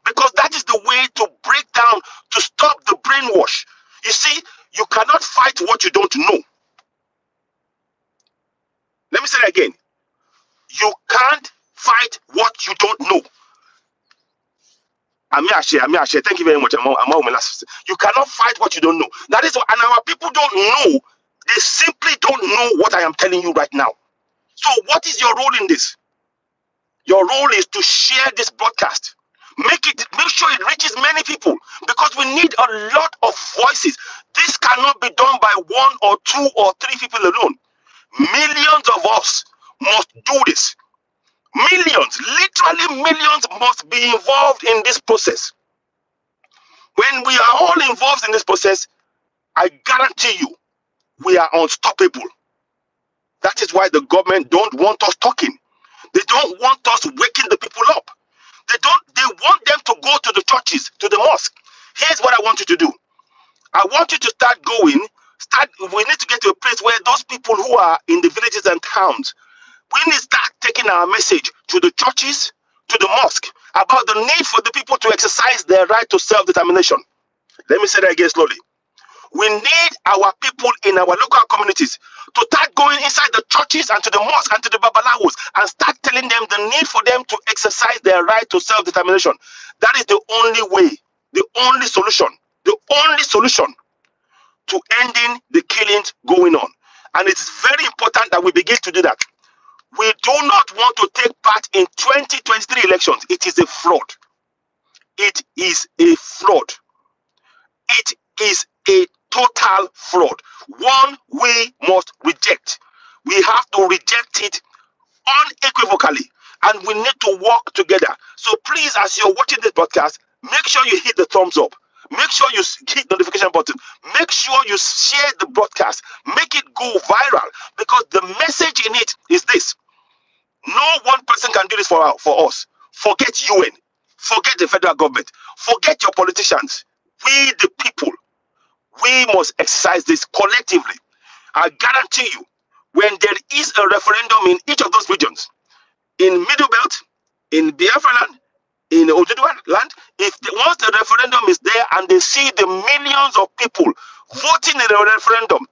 Because that is the way to break down, to stop the brainwash. You see, you cannot fight what you don't know. Let me say that again. You can't fight what you don't know. Amiashe, thank you very much. You cannot fight what you don't know. That is what, and our people don't know. They simply don't know what I am telling you right now. So what is your role in this? Your role is to share this broadcast. Make sure it reaches many people, because we need a lot of voices. This cannot be done by 1 or 2 or 3 people alone. Millions of us must do this. Millions, literally millions, must be involved in this process. When we are all involved in this process, I guarantee you, we are unstoppable. That is why the government don't want us talking. They don't want us waking the people up. They want them to go to the churches, to the mosque. Here's what I want you to do. I want you to start going. We need to get to a place where those people who are in the villages and towns, we need to start taking our message to the churches, to the mosque, about the need for the people to exercise their right to self-determination. Let me say that again slowly. We need our people in our local communities to start going inside the churches and to the mosque and to the babalawos and start telling them the need for them to exercise their right to self-determination. That is the only way, the only solution to ending the killings going on. And it is very important that we begin to do that. We do not want to take part in 2023 elections. It is a fraud. It is a fraud. It is a total fraud. One we must reject. We have to reject it unequivocally, and we need to work together. So please, as you're watching this podcast, make sure you hit the thumbs up. Make sure you hit the notification button. Make sure you share the broadcast. Make it go viral, because the message in it is this: no one person can do this for us. Forget UN. Forget the federal government. Forget your politicians. We, the people, we must exercise this collectively. I guarantee you, when there is a referendum in each of those regions, in Middle Belt, in Biafra land, in Ojibwa land, once the referendum is there and they see the millions of people voting in the referendum,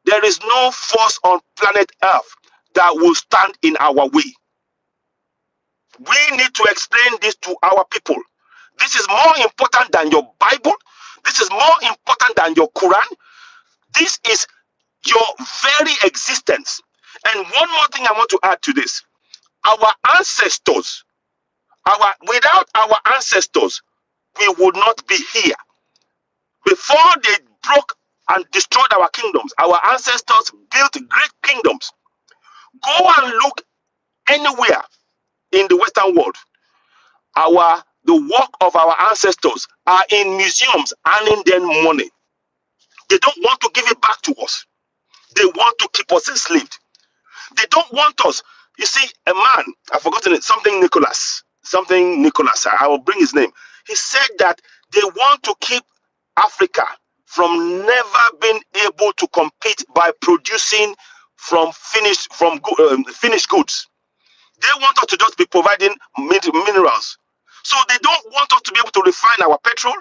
there is no force on planet Earth that will stand in our way. We need to explain this to our people. This is more important than your Bible. This is more important than your Quran. This is your very existence. And one more thing I want to add to this. Our ancestors, without our ancestors, we would not be here. Before they broke and destroyed our kingdoms, our ancestors built great kingdoms. Go and look anywhere in the Western world. The work of our ancestors are in museums earning them money. They don't want to give it back to us. They want to keep us enslaved. They don't want us. You see, a man, I've forgotten it, something Nicholas, I will bring his name. He said that they want to keep Africa from never being able to compete by producing from finished goods. They want us to just be providing minerals. So they don't want us to be able to refine our petrol.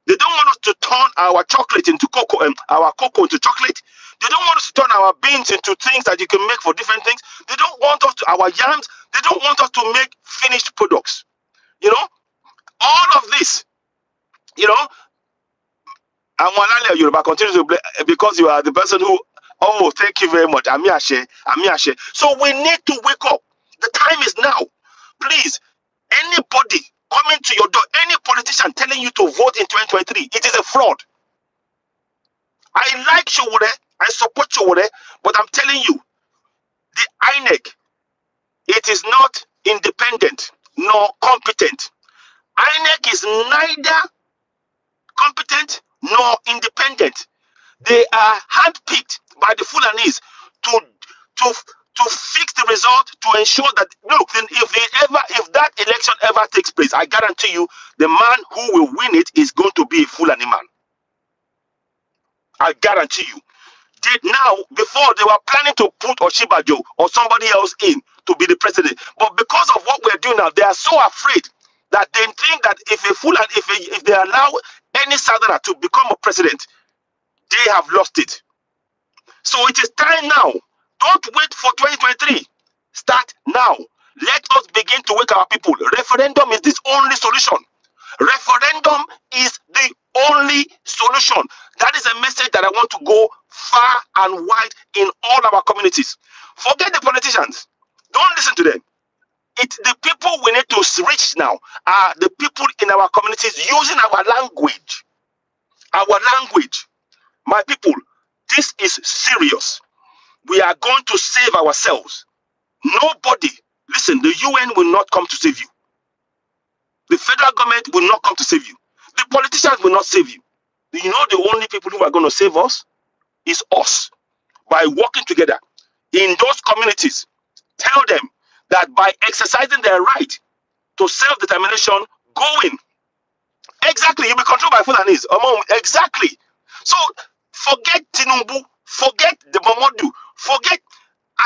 They don't want us to turn our chocolate into cocoa and our cocoa into chocolate. They don't want us to turn our beans into things that you can make for different things. They don't want us to, our yams, they don't want us to make finished products. You know, all of this, you know, and Walalia Yoruba continues to play because you are the person who, oh, thank you very much. Amiashe. So we need to wake up. The time is now. Please, anybody coming to your door, any politician telling you to vote in 2023, it is a fraud. I like Showore, I support Showore, but I'm telling you, the INEC It is not independent nor competent. INEC is neither competent nor independent. They are handpicked by the Fulanis to to to fix the result, to ensure that, look, then if that election ever takes place, I guarantee you the man who will win it is going to be a Fulani man. I guarantee you. Now, before they were planning to put Oshibajo or somebody else in to be the president, but because of what we're doing now, they are so afraid that they think that if a Fulani, if they allow any Southerner to become a president, they have lost it. So it is time now. Don't wait for 2023. Start now. Let us begin to wake our people. Referendum is this only solution. Referendum is the only solution. That is a message that I want to go far and wide in all our communities. Forget the politicians. Don't listen to them. It's the people we need to reach now are the people in our communities using our language. Our language. My people, this is serious. We are going to save ourselves. Nobody, listen, the UN will not come to save you. The federal government will not come to save you. The politicians will not save you. You know, the only people who are going to save us is us. By working together in those communities, tell them that by exercising their right to self-determination, go in. Exactly, you'll be controlled by Fulanis. Exactly. So forget Tinubu, forget the Momodu, forget.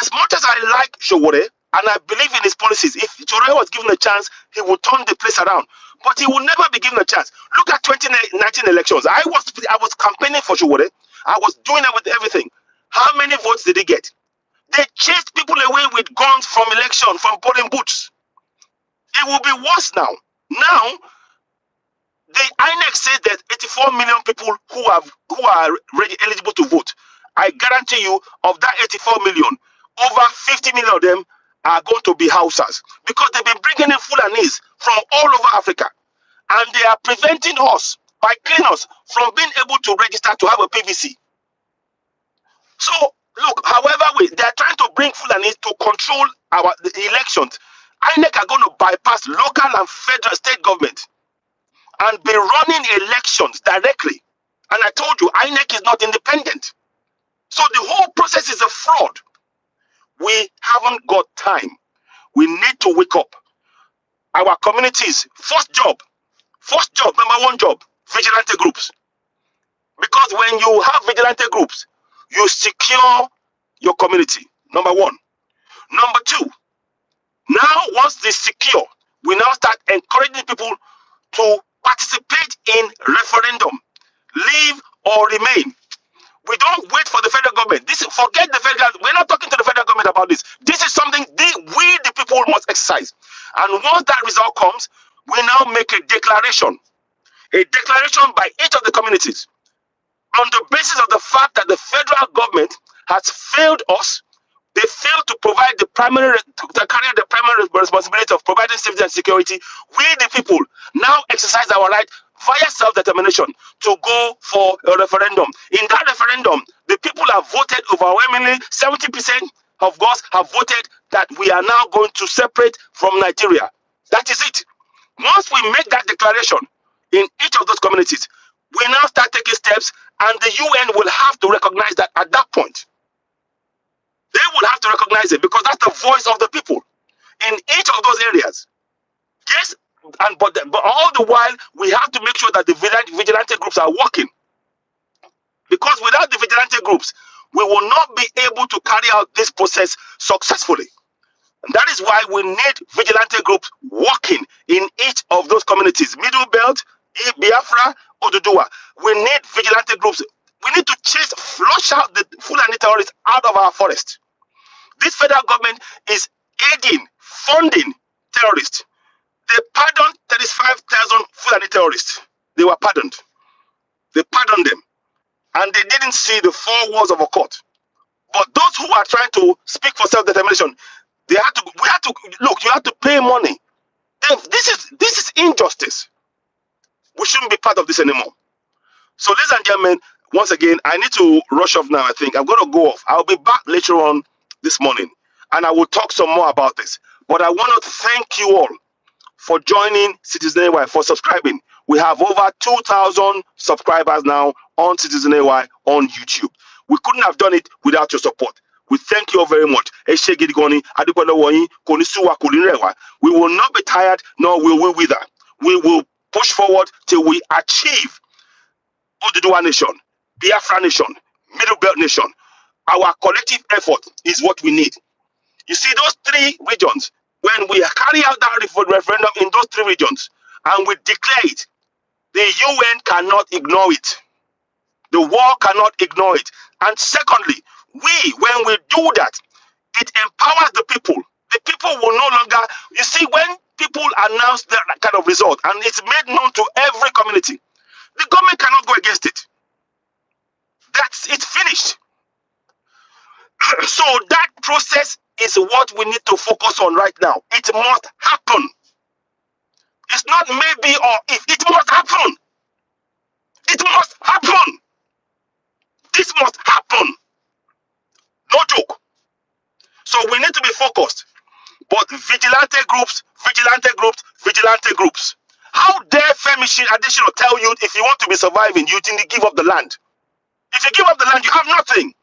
As much as I like Showore and I believe in his policies, if Showore was given a chance, he would turn the place around. But he will never be given a chance. Look at 2019 elections. I was campaigning for Showore. I was doing it with everything. How many votes did he get? They chased people away with guns from election, from polling booths. It will be worse now. Now, the INEC says that 84 million people who are eligible to vote. I guarantee you, of that 84 million, over 50 million of them are going to be Hausas because they've been bringing in Fulanis from all over Africa, and they are preventing us by killing us from being able to register to have a PVC. So look, however, they are trying to bring Fulanis to control the elections. INEC are going to bypass local and federal state government and be running elections directly. And I told you, INEC is not independent. So the whole process is a fraud. We haven't got time. We need to wake up. Our communities, first job, number one job, vigilante groups. Because when you have vigilante groups, you secure your community, number one. Number two, now once they secure, we now start encouraging people to participate in referendum, leave or remain. We don't wait for the federal government. Forget the federal. We're not talking to the federal government about this. This is something we, the people, must exercise. And once that result comes, we now make a declaration by each of the communities on the basis of the fact that the federal government has failed us. They failed to provide to carry the primary responsibility of providing safety and security. We, the people, now exercise our right via self-determination to go for a referendum. In that referendum, the people have voted overwhelmingly. 70% of us have voted that we are now going to separate from Nigeria. That is it. Once we make that declaration in each of those communities, we now start taking steps, and the UN will have to recognize that at that point. They will have to recognize it because that's the voice of the people in each of those areas. Yes, but all the while, we have to make sure that the vigilante groups are working. Because without the vigilante groups, we will not be able to carry out this process successfully. And that is why we need vigilante groups working in each of those communities. Middle Belt, Biafra, Oduduwa. We need vigilante groups. We need to flush out the Fulani terrorists out of our forest. This federal government is aiding, funding terrorists. They pardoned 35,000 Fulani terrorists. They were pardoned. They pardoned them. And they didn't see the four walls of a court. But those who are trying to speak for self-determination, you have to pay money. This is injustice. We shouldn't be part of this anymore. So ladies and gentlemen, once again, I need to rush off now, I think. I'm going to go off. I'll be back later on this morning, and I will talk some more about this. But I want to thank you all for joining Citizen AY, for subscribing. We have over 2,000 subscribers now on Citizen AY on YouTube. We couldn't have done it without your support. We thank you all very much. We will not be tired, nor will we wither. We will push forward till we achieve Oduduwa Nation, Biafra Nation, Middle Belt Nation. Our collective effort is what we need. You see, those three regions, when we carry out that referendum in those three regions and we declare it, the UN cannot ignore it. The world cannot ignore it. And secondly, when we do that, it empowers the people. The people will no longer, you see, when people announce that kind of result and it's made known to every community, the government cannot go against it. That's it, finished. So that process is what we need to focus on right now. It must happen. It's not maybe or if. It must happen. It must happen. This must happen. No joke. So we need to be focused. But vigilante groups, vigilante groups, vigilante groups. How dare Femi Additional tell you if you want to be surviving, you need to give up the land? If you give up the land, you have nothing.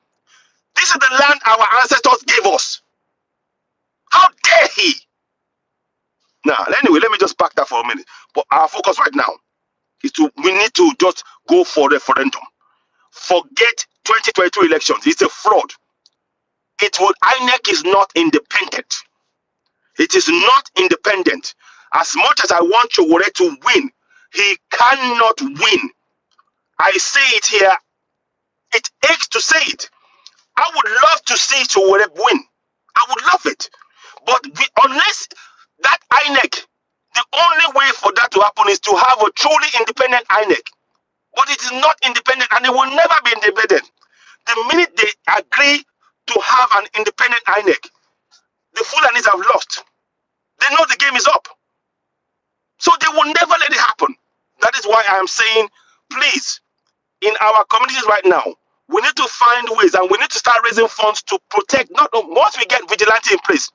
This is the land our ancestors gave us. How dare he? Now, anyway, let me just pack that for a minute. But our focus right now is we need to just go for referendum. Forget 2022 elections. It's a fraud. INEC is not independent. It is not independent. As much as I want Chowore to win, he cannot win. I say it here. It aches to say it. I would love to see Chowore win. I would love it. But unless that INEC, the only way for that to happen is to have a truly independent INEC. But it is not independent and it will never be independent. The minute they agree to have an independent INEC, the Fulanis have lost. They know the game is up. So they will never let it happen. That is why I am saying, please, in our communities right now, we need to find ways and we need to start raising funds to protect, not once we get vigilante in place,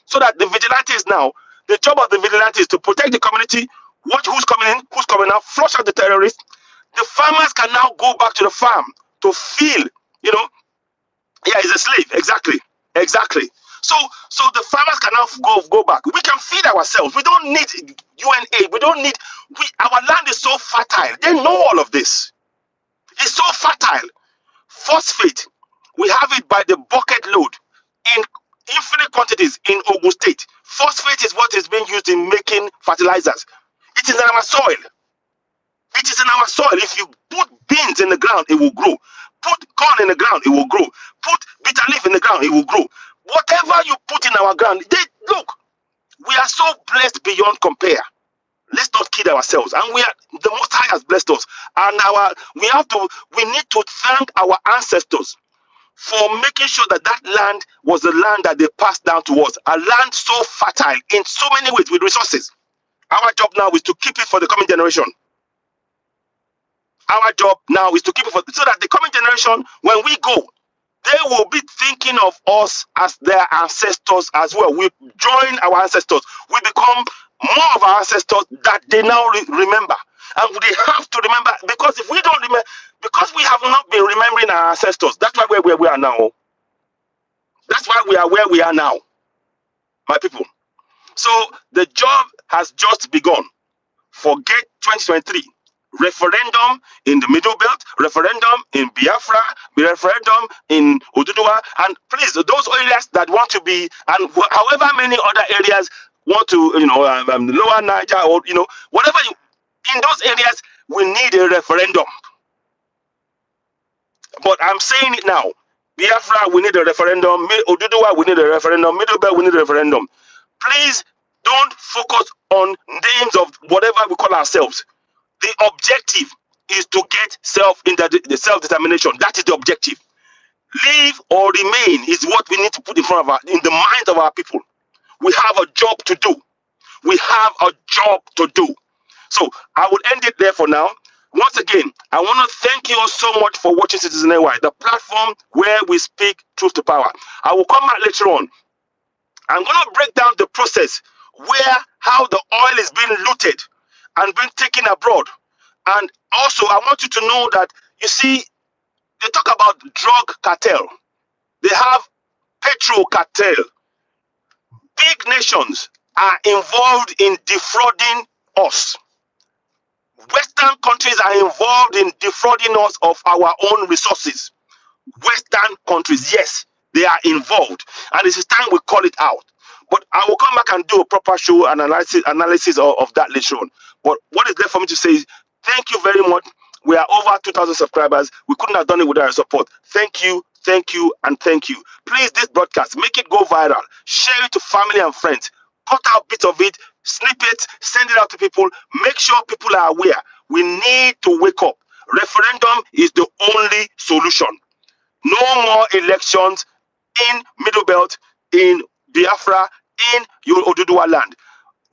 so that the vigilantes now, the job of the vigilante is to protect the community, watch who's coming in, who's coming out, flush out the terrorists. The farmers can now go back to the farm to feel, yeah, he's a slave. Exactly. So the farmers can now go back. We can feed ourselves. We don't need UN aid. Our land is so fertile. They know all of this. It's so fertile. Phosphate, we have it by the bucket load in infinite quantities in Ogun State. Phosphate is what is being used in making fertilizers. It is in our soil. It is in our soil. If you put beans in the ground, it will grow. Put corn in the ground, it will grow. Put bitter leaf in the ground, it will grow. Whatever you put in our ground, look, we are so blessed beyond compare. Let's not kid ourselves. And the Most High has blessed us. And we need to thank our ancestors for making sure that land was the land that they passed down to us. A land so fertile in so many ways with resources. Our job now is to keep it for the coming generation. Our job now is to keep it so that the coming generation, when we go, they will be thinking of us as their ancestors as well. We join our ancestors. We become more of our ancestors that they now remember. And they have to remember, because if we don't remember, because we have not been remembering our ancestors, that's why we're where we are now. That's why we are where we are now, my people. So the job has just begun. Forget 2023. Referendum in the Middle Belt, referendum in Biafra, referendum in Oduduwa, and please, those areas that want to be, and however many other areas want to, Lower Niger, or whatever in those areas, we need a referendum. But I'm saying it now. Biafra, we need a referendum. Oduduwa, we need a referendum. Middle Belt, we need a referendum. Please don't focus on names of whatever we call ourselves. The objective is to get self-determination. That is the objective. Live or remain is what we need to put in the minds of our people. We have a job to do. So I will end it there for now. Once again, I want to thank you all so much for watching Citizen AY, the platform where we speak truth to power. I will come back later on I'm going to break down the process where how the oil is being looted and being taken abroad. And also, I want you to know that, you see, they talk about drug cartel. They have petrol cartel. Big nations are involved in defrauding us. Western countries are involved in defrauding us of our own resources. Western countries, yes, they are involved, and it is time we call it out. But I will come back and do a proper show and analysis of that later on. But what is there for me to say is thank you very much. We are over 2,000 subscribers. We couldn't have done it without your support. Thank you, and thank you. Please, this broadcast, make it go viral. Share it to family and friends. Cut out bits of it, snippets, send it out to people. Make sure people are aware. We need to wake up. Referendum is the only solution. No more elections in Middle Belt, in Biafra, in your Oduduwa land.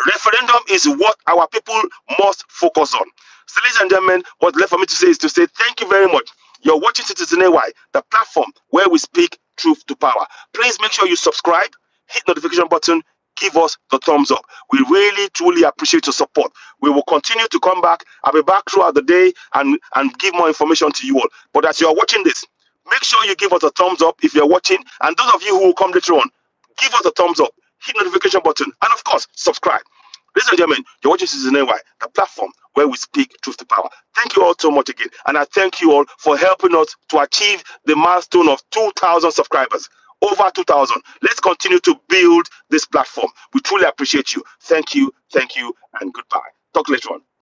Referendum is what our people must focus on. So, ladies and gentlemen, what's left for me to say is to say thank you very much. You're watching Citizen AY, the platform where we speak truth to power. Please make sure you subscribe, hit notification button, give us the thumbs up. We really, truly appreciate your support. We will continue to come back. I'll be back throughout the day and give more information to you all. But as you are watching this, make sure you give us a thumbs up if you're watching. And those of you who will come later on, give us a thumbs up, hit notification button, and of course, subscribe. Ladies and gentlemen, you're watching Citizen AY, the platform where we speak truth to power. Thank you all so much again. And I thank you all for helping us to achieve the milestone of 2,000 subscribers. Over 2,000. Let's continue to build this platform. We truly appreciate you. Thank you, and goodbye. Talk later on.